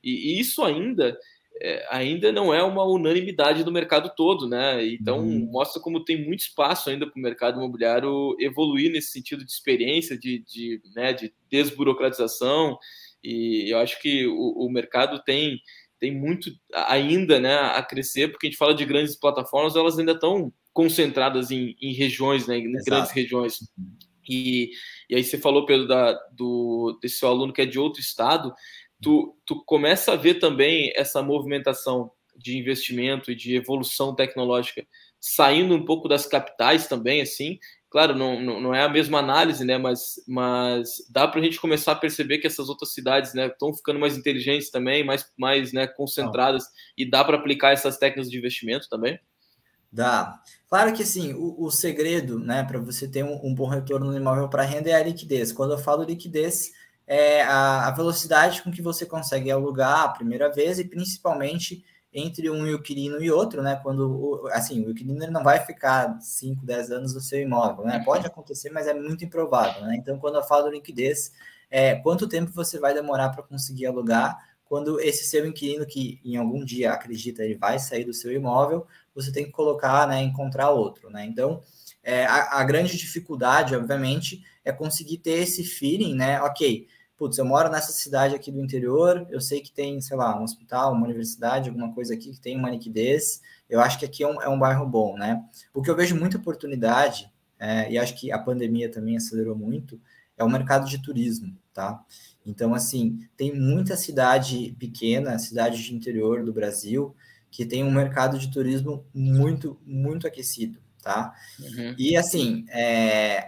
E isso ainda não é uma unanimidade do mercado todo, né? Então, mostra como tem muito espaço ainda para o mercado imobiliário evoluir nesse sentido de experiência, de desburocratização, e eu acho que o mercado tem muito ainda, né, a crescer, porque a gente fala de grandes plataformas, elas ainda estão concentradas em regiões, né, em grandes regiões. E aí você falou, Pedro, desse seu aluno que é de outro estado, tu começa a ver também essa movimentação de investimento e de evolução tecnológica saindo um pouco das capitais também, assim. Claro, não é a mesma análise, né? Mas dá para a gente começar a perceber que essas outras cidades, né, estão ficando mais inteligentes também, mais né, concentradas, e dá para aplicar essas técnicas de investimento também? Dá. Claro que, assim, o segredo, né, para você ter um bom retorno no imóvel para renda é a liquidez. Quando eu falo liquidez, é a velocidade com que você consegue alugar a primeira vez e, principalmente, entre um inquilino e outro, né? Quando, assim, o inquilino ele não vai ficar 5, 10 anos no seu imóvel, né? Pode acontecer, mas é muito improvável, né? Então, quando eu falo de liquidez, quanto tempo você vai demorar para conseguir alugar, quando esse seu inquilino, que em algum dia acredita ele vai sair do seu imóvel, você tem que colocar, né, encontrar outro, né? Então, a grande dificuldade, obviamente, é conseguir ter esse feeling, né? Ok, putz, eu moro nessa cidade aqui do interior, eu sei que tem, sei lá, um hospital, uma universidade, alguma coisa aqui que tem uma liquidez, eu acho que aqui é um bairro bom, né? O que eu vejo muita oportunidade, e acho que a pandemia também acelerou muito, é o mercado de turismo, tá? Então, assim, tem muita cidade pequena, cidade de interior do Brasil, que tem um mercado de turismo muito, muito aquecido, tá? E, assim,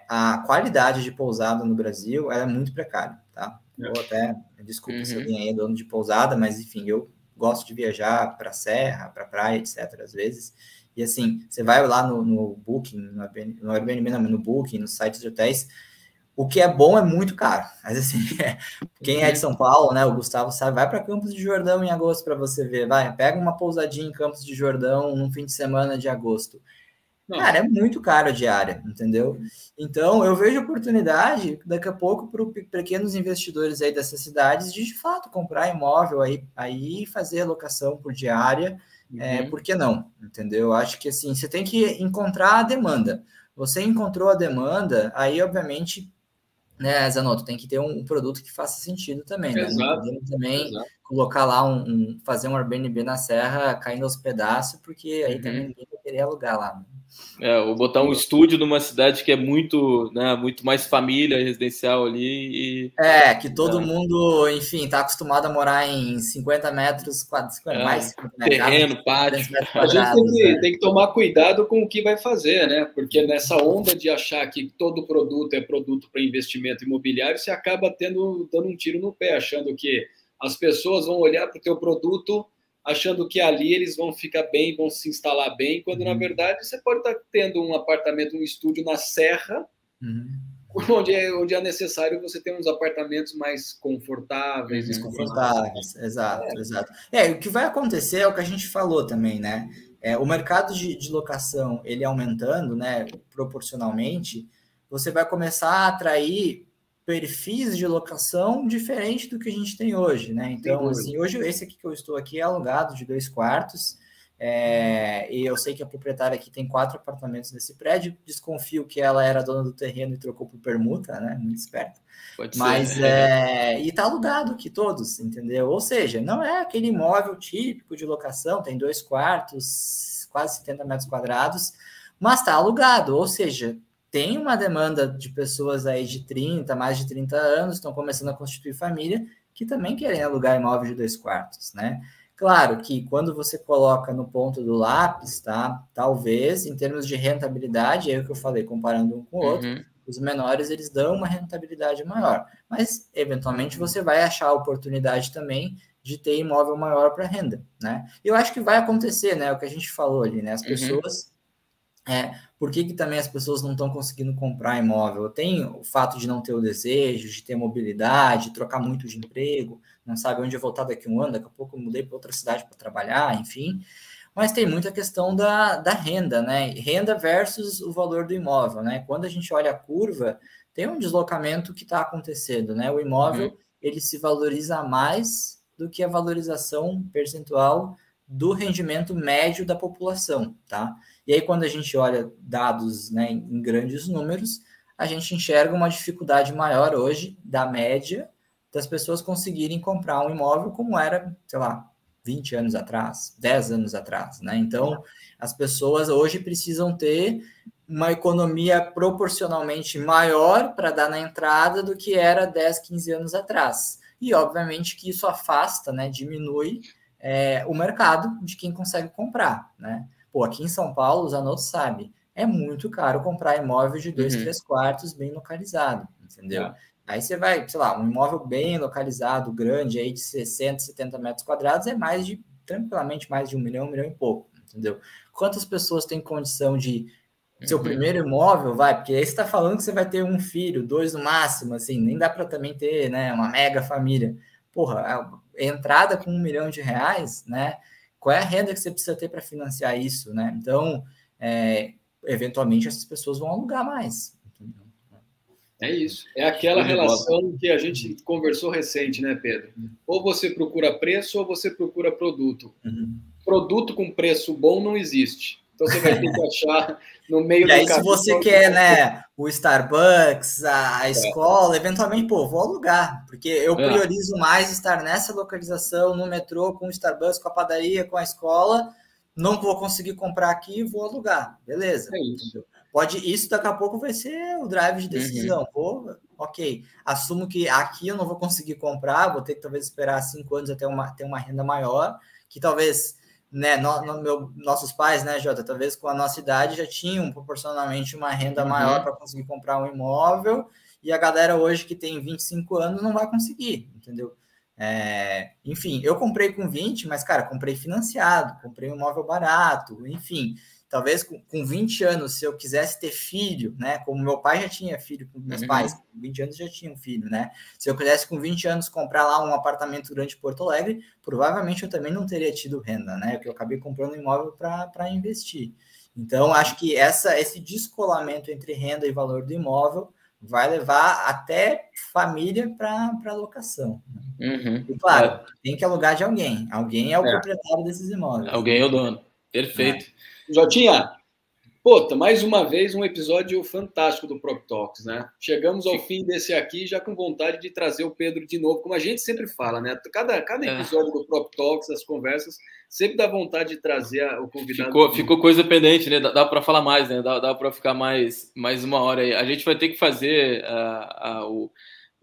a qualidade de pousada no Brasil é muito precária, tá? Vou até, desculpa se alguém aí é dono de pousada, mas, enfim, eu gosto de viajar para a serra, para a praia, etc., às vezes. E, assim, você vai lá no Booking, no Airbnb, no Booking, nos sites de hotéis, o que é bom é muito caro. Mas, assim, quem é de São Paulo, né, o Gustavo sabe, vai para Campos de Jordão em agosto para você ver. Pega uma pousadinha em Campos de Jordão num fim de semana de agosto. Cara, é muito caro a diária, entendeu? Então, eu vejo oportunidade, daqui a pouco, para os pequenos investidores aí dessas cidades, de fato, comprar imóvel aí e fazer alocação por diária, por que não? Entendeu? Eu acho que, assim, você tem que encontrar a demanda. Você encontrou a demanda, aí, obviamente, né, Zanotto, tem que ter um produto que faça sentido também, né? Não podemos também colocar lá fazer um Airbnb na serra caindo aos pedaços, porque aí também ninguém vai querer alugar lá, né? Ou botar um estúdio numa cidade que é muito, né, muito mais família residencial ali. Que todo mundo, enfim, está acostumado a morar em 50 metros quadrados, mais 50 metros, terreno, pátio. A gente tem que tomar cuidado com o que vai fazer, né? Porque nessa onda de achar que todo produto é produto para investimento imobiliário, você acaba dando um tiro no pé, achando que as pessoas vão olhar para o teu produto achando que ali eles vão ficar bem, vão se instalar bem, quando, na verdade, você pode estar tendo um apartamento, um estúdio na serra, onde é necessário você ter uns apartamentos mais confortáveis. Desconfortáveis, exato. O que vai acontecer é o que a gente falou também, né? O mercado de locação, ele aumentando, né, proporcionalmente, você vai começar a atrair perfis de locação diferente do que a gente tem hoje, né? Então, assim, hoje esse aqui que eu estou aqui é alugado de 2 quartos, e eu sei que a proprietária aqui tem 4 apartamentos nesse prédio, desconfio que ela era dona do terreno e trocou por permuta, né? Muito esperta. Mas, e tá alugado aqui todos, entendeu? Ou seja, não é aquele imóvel típico de locação, tem 2 quartos, quase 70 metros quadrados, mas tá alugado, ou seja, tem uma demanda de pessoas aí de 30, mais de 30 anos, estão começando a constituir família, que também querem alugar imóvel de 2 quartos, né? Claro que quando você coloca no ponto do lápis, tá? Talvez, em termos de rentabilidade, é o que eu falei, comparando um com o outro, os menores, eles dão uma rentabilidade maior. Mas, eventualmente, você vai achar a oportunidade também de ter imóvel maior para renda, né? Eu acho que vai acontecer, né? O que a gente falou ali, né? As pessoas... por que também as pessoas não estão conseguindo comprar imóvel? Tem o fato de não ter o desejo, de ter mobilidade, trocar muito de emprego, não sabe onde eu vou voltar daqui a um ano, daqui a pouco eu mudei para outra cidade para trabalhar, enfim. Mas tem muita questão da renda, né? Renda versus o valor do imóvel, né? Quando a gente olha a curva, tem um deslocamento que está acontecendo, né? O imóvel, ele se valoriza mais do que a valorização percentual do rendimento médio da população, tá? E aí, quando a gente olha dados, né, em grandes números, a gente enxerga uma dificuldade maior hoje da média das pessoas conseguirem comprar um imóvel como era, sei lá, 20 anos atrás, 10 anos atrás, né? Então, as pessoas hoje precisam ter uma economia proporcionalmente maior para dar na entrada do que era 10, 15 anos atrás. E, obviamente, que isso afasta, né, diminui o mercado de quem consegue comprar, né? Pô, aqui em São Paulo, o Zanotto sabe, é muito caro comprar imóvel de 2, 3 quartos bem localizado, entendeu? Aí você vai, sei lá, um imóvel bem localizado, grande, aí de 60, 70 metros quadrados, tranquilamente mais de 1 milhão e pouco, entendeu? Quantas pessoas têm condição de seu primeiro imóvel, porque aí você está falando que você vai ter 1 filho, 2 no máximo, assim, nem dá para também ter, né, uma mega família. Porra, a entrada com R$1 milhão, né? qual é a renda que você precisa ter para financiar isso, né? Então, eventualmente, essas pessoas vão alugar mais. É isso. É aquela relação que a gente conversou recente, né, Pedro? Ou você procura preço ou você procura produto. Produto com preço bom não existe. Então você vai ter que achar no meio do caminho. E aí, se você quer, né, o Starbucks, a escola, eventualmente, pô, vou alugar, porque eu priorizo mais estar nessa localização, no metrô, com o Starbucks, com a padaria, com a escola. Não vou conseguir comprar aqui, vou alugar. Beleza. É isso. Isso daqui a pouco vai ser o drive de decisão. Ok, assumo que aqui eu não vou conseguir comprar, vou ter que talvez esperar 5 anos até ter uma renda maior, que talvez, né, nossos pais, né, Jota, talvez com a nossa idade já tinham proporcionalmente uma renda maior para conseguir comprar um imóvel, e a galera hoje que tem 25 anos não vai conseguir, entendeu? Enfim, eu comprei com 20, mas, cara, comprei financiado, comprei um imóvel barato, enfim. Talvez com 20 anos, se eu quisesse ter filho, né? Como meu pai já tinha filho, com meus pais, com 20 anos já tinham filho, né? Se eu quisesse com 20 anos comprar lá um apartamento grande em Porto Alegre, provavelmente eu também não teria tido renda, né? Porque eu acabei comprando um imóvel para investir. Então, acho que esse descolamento entre renda e valor do imóvel vai levar até família para locação. E claro, tem que alugar de alguém. Alguém é o proprietário desses imóveis. Alguém é o dono. Perfeito. Jotinha, puta, mais uma vez um episódio fantástico do Prop Talks, né? Chegamos ao fim desse aqui já com vontade de trazer o Pedro de novo, como a gente sempre fala, né? Cada episódio do Prop Talks, as conversas, sempre dá vontade de trazer o convidado. Ficou coisa pendente, né? Dá para falar mais, né? Dá para ficar mais uma hora aí. A gente vai ter que fazer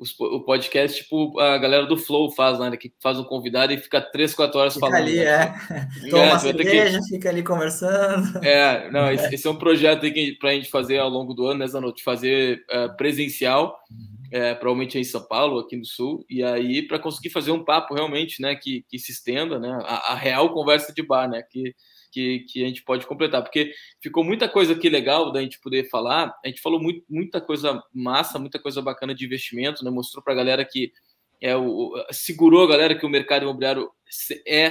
o podcast, tipo a galera do Flow faz, né? Que faz um convidado e fica 3, 4 horas fica falando. Ali, toma uma cerveja, fica ali conversando. Não, esse é um projeto aí para a gente fazer ao longo do ano, né, Zanotto? De fazer presencial, provavelmente aí em São Paulo, aqui no Sul, e aí para conseguir fazer um papo realmente, né? Que se estenda, né? A real conversa de bar, né? Que a gente pode completar, porque ficou muita coisa aqui legal da gente poder falar. A gente falou muita coisa massa, muita coisa bacana de investimento, né? Mostrou para a galera que segurou a galera que o mercado imobiliário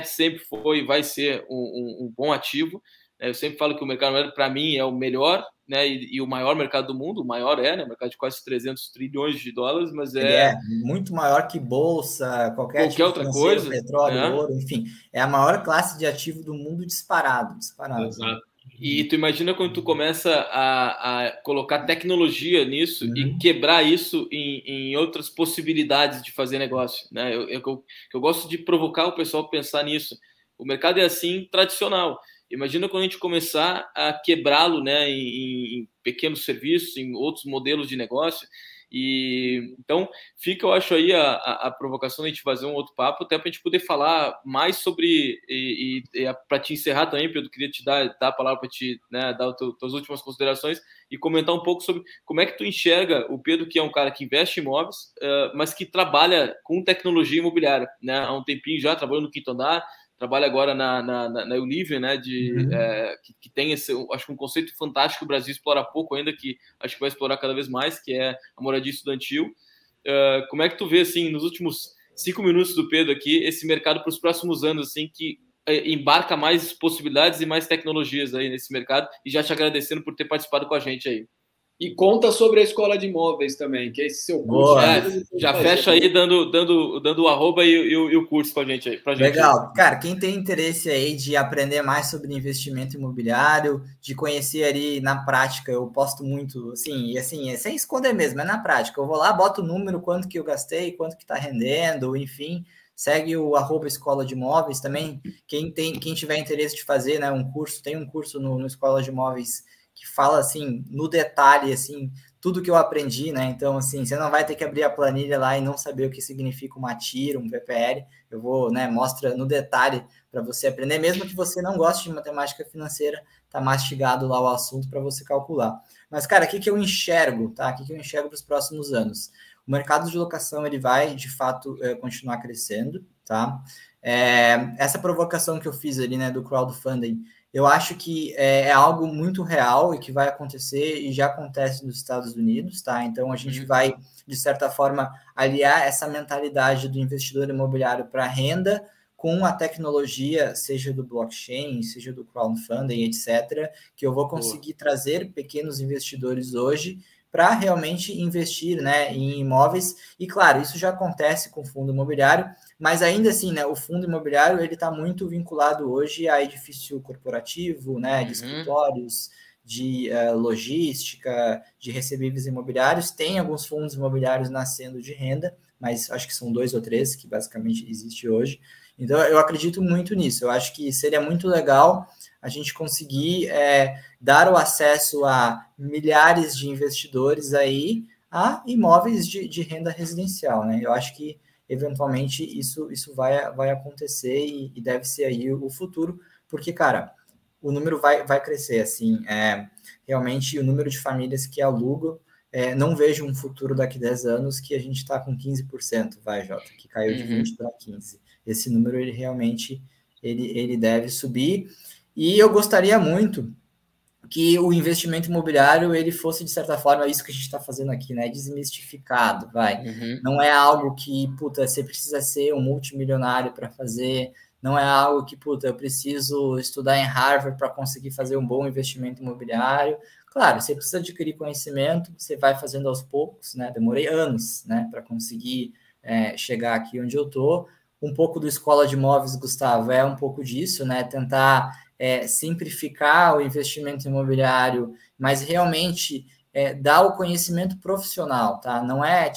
sempre foi e vai ser um bom ativo. Eu sempre falo que o mercado imobiliário, para mim, é o melhor, né, e o maior mercado do mundo. O maior né, mercado de quase 300 trilhões de dólares, mas ele é muito maior que bolsa, qualquer outra coisa, petróleo, ouro, enfim. É a maior classe de ativo do mundo disparado. Exato. E tu imagina quando tu começa a colocar tecnologia nisso e quebrar isso em outras possibilidades de fazer negócio, né? Eu gosto de provocar o pessoal a pensar nisso. O mercado é assim, tradicional. Imagina quando a gente começar a quebrá-lo, né, em pequenos serviços, em outros modelos de negócio. E então fica, eu acho, aí a provocação de a gente fazer um outro papo, até para a gente poder falar mais sobre, e para te encerrar também, Pedro, queria te dar a palavra para te, né, dar as tuas últimas considerações e comentar um pouco sobre como é que tu enxerga o Pedro, que é um cara que investe em imóveis, mas que trabalha com tecnologia imobiliária, né, há um tempinho já, trabalhando no Quinto Andar, trabalha agora na Eulivia, né, que tem esse, acho que um conceito fantástico que o Brasil explora pouco ainda, que acho que vai explorar cada vez mais, que é a moradia estudantil. Como é que tu vê, assim, nos últimos 5 minutos do Pedro aqui, esse mercado para os próximos anos, assim, que embarca mais possibilidades e mais tecnologias aí nesse mercado, e já te agradecendo por ter participado com a gente aí. E conta sobre a escola de imóveis também, que é esse seu curso. Já fecha aí dando o arroba e o curso com a gente aí. Pra gente. Legal. Cara, quem tem interesse aí de aprender mais sobre investimento imobiliário, de conhecer ali na prática, eu posto muito, assim, sem esconder mesmo, é na prática. Eu vou lá, boto o número, quanto que eu gastei, quanto que tá rendendo, enfim. Segue o arroba Escola de Imóveis também. Quem tiver interesse de fazer, né, um curso, tem um curso no Escola de Imóveis que fala, assim, no detalhe, assim, tudo que eu aprendi, né? Então, assim, você não vai ter que abrir a planilha lá e não saber o que significa uma TIR, um PPL. Eu vou, né, mostra no detalhe para você aprender, mesmo que você não goste de matemática financeira, tá mastigado lá o assunto para você calcular. Mas, cara, o que eu enxergo, tá? O que eu enxergo para os próximos anos? O mercado de locação, ele vai, de fato, continuar crescendo, tá? Essa provocação que eu fiz ali, né, do crowdfunding, eu acho que é algo muito real e que vai acontecer e já acontece nos Estados Unidos, tá? Então, a gente vai, de certa forma, aliar essa mentalidade do investidor imobiliário para renda com a tecnologia, seja do blockchain, seja do crowdfunding, etc., que eu vou conseguir trazer pequenos investidores hoje para realmente investir, né, em imóveis. E, claro, isso já acontece com o fundo imobiliário, mas ainda assim, né, o fundo imobiliário ele está muito vinculado hoje a edifício corporativo, né, de escritórios, de logística, de recebíveis imobiliários. Tem alguns fundos imobiliários nascendo de renda, mas acho que são 2 ou 3 que basicamente existe hoje. Então, eu acredito muito nisso. Eu acho que seria muito legal a gente conseguir dar o acesso a milhares de investidores aí a imóveis de renda residencial, né? Eu acho que, eventualmente, isso vai acontecer e deve ser aí o futuro, porque, cara, o número vai crescer, assim, realmente o número de famílias que alugam, não vejo um futuro daqui a 10 anos que a gente está com 15%, Jota, que caiu de 20 para 15. Esse número, ele realmente, ele deve subir, e eu gostaria muito que o investimento imobiliário, ele fosse, de certa forma, isso que a gente está fazendo aqui, né, desmistificado, Não é algo que, você precisa ser um multimilionário para fazer, não é algo que, eu preciso estudar em Harvard para conseguir fazer um bom investimento imobiliário. Claro, você precisa adquirir conhecimento, você vai fazendo aos poucos, né? Demorei anos, né, para conseguir chegar aqui onde eu estou. Um pouco do Escola de Imóveis, Gustavo, é um pouco disso, né? Tentar simplificar o investimento imobiliário, mas realmente dar o conhecimento profissional, tá? Não é,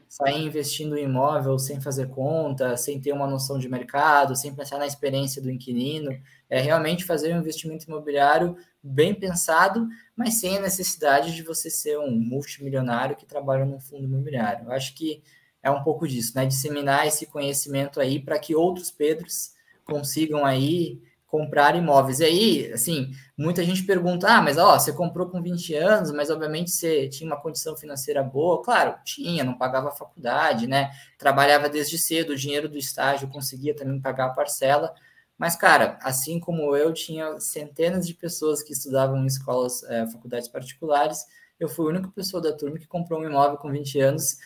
sair investindo em imóvel sem fazer conta, sem ter uma noção de mercado, sem pensar na experiência do inquilino. É realmente fazer um investimento imobiliário bem pensado, mas sem a necessidade de você ser um multimilionário que trabalha num fundo imobiliário. Eu acho que é um pouco disso, né? Disseminar esse conhecimento aí para que outros Pedros consigam aí comprar imóveis. E aí, assim, muita gente pergunta, mas você comprou com 20 anos, mas obviamente você tinha uma condição financeira boa. Claro, tinha, não pagava a faculdade, né? Trabalhava desde cedo, o dinheiro do estágio conseguia também pagar a parcela. Mas, cara, assim como eu, tinha centenas de pessoas que estudavam em escolas, faculdades particulares. Eu fui a única pessoa da turma que comprou um imóvel com 20 anos.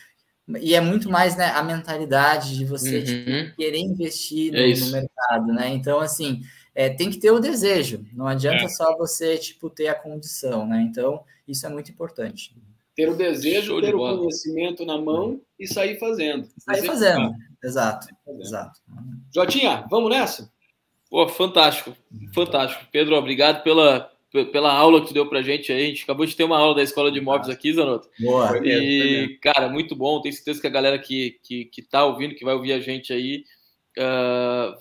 E é muito mais, né, a mentalidade de você querer investir no mercado, né? Então, assim, tem que ter o desejo. Não adianta só você, ter a condição, né? Então, isso é muito importante. Ter o desejo, ter o conhecimento na mão e sair fazendo. Sair fazendo, exato. Jotinha, vamos nessa? Pô, fantástico, fantástico. Pedro, obrigado pela aula que tu deu pra gente aí. A gente acabou de ter uma aula da Escola de Imóveis aqui, Zanotto. Boa. E, cara, muito bom. Tenho certeza que a galera que tá ouvindo, que vai ouvir a gente aí,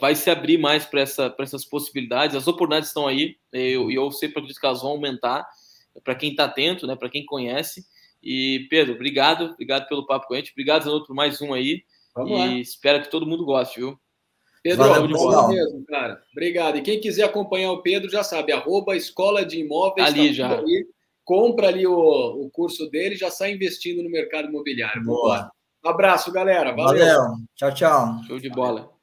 vai se abrir mais para essas possibilidades. As oportunidades estão aí. Eu sempre acredito que elas vão aumentar para quem está atento, né? Para quem conhece. E, Pedro, obrigado pelo papo com a gente. Obrigado, Zanotto, por mais um aí. Vamos lá. Espero que todo mundo goste, viu? Pedro, valeu mesmo, cara. Obrigado. E quem quiser acompanhar o Pedro, já sabe, @Escola de Imóveis. Ali já. Ali, compra ali o curso dele, já sai investindo no mercado imobiliário. Boa. Um abraço, galera. Valeu. Tchau, tchau. Show de bola.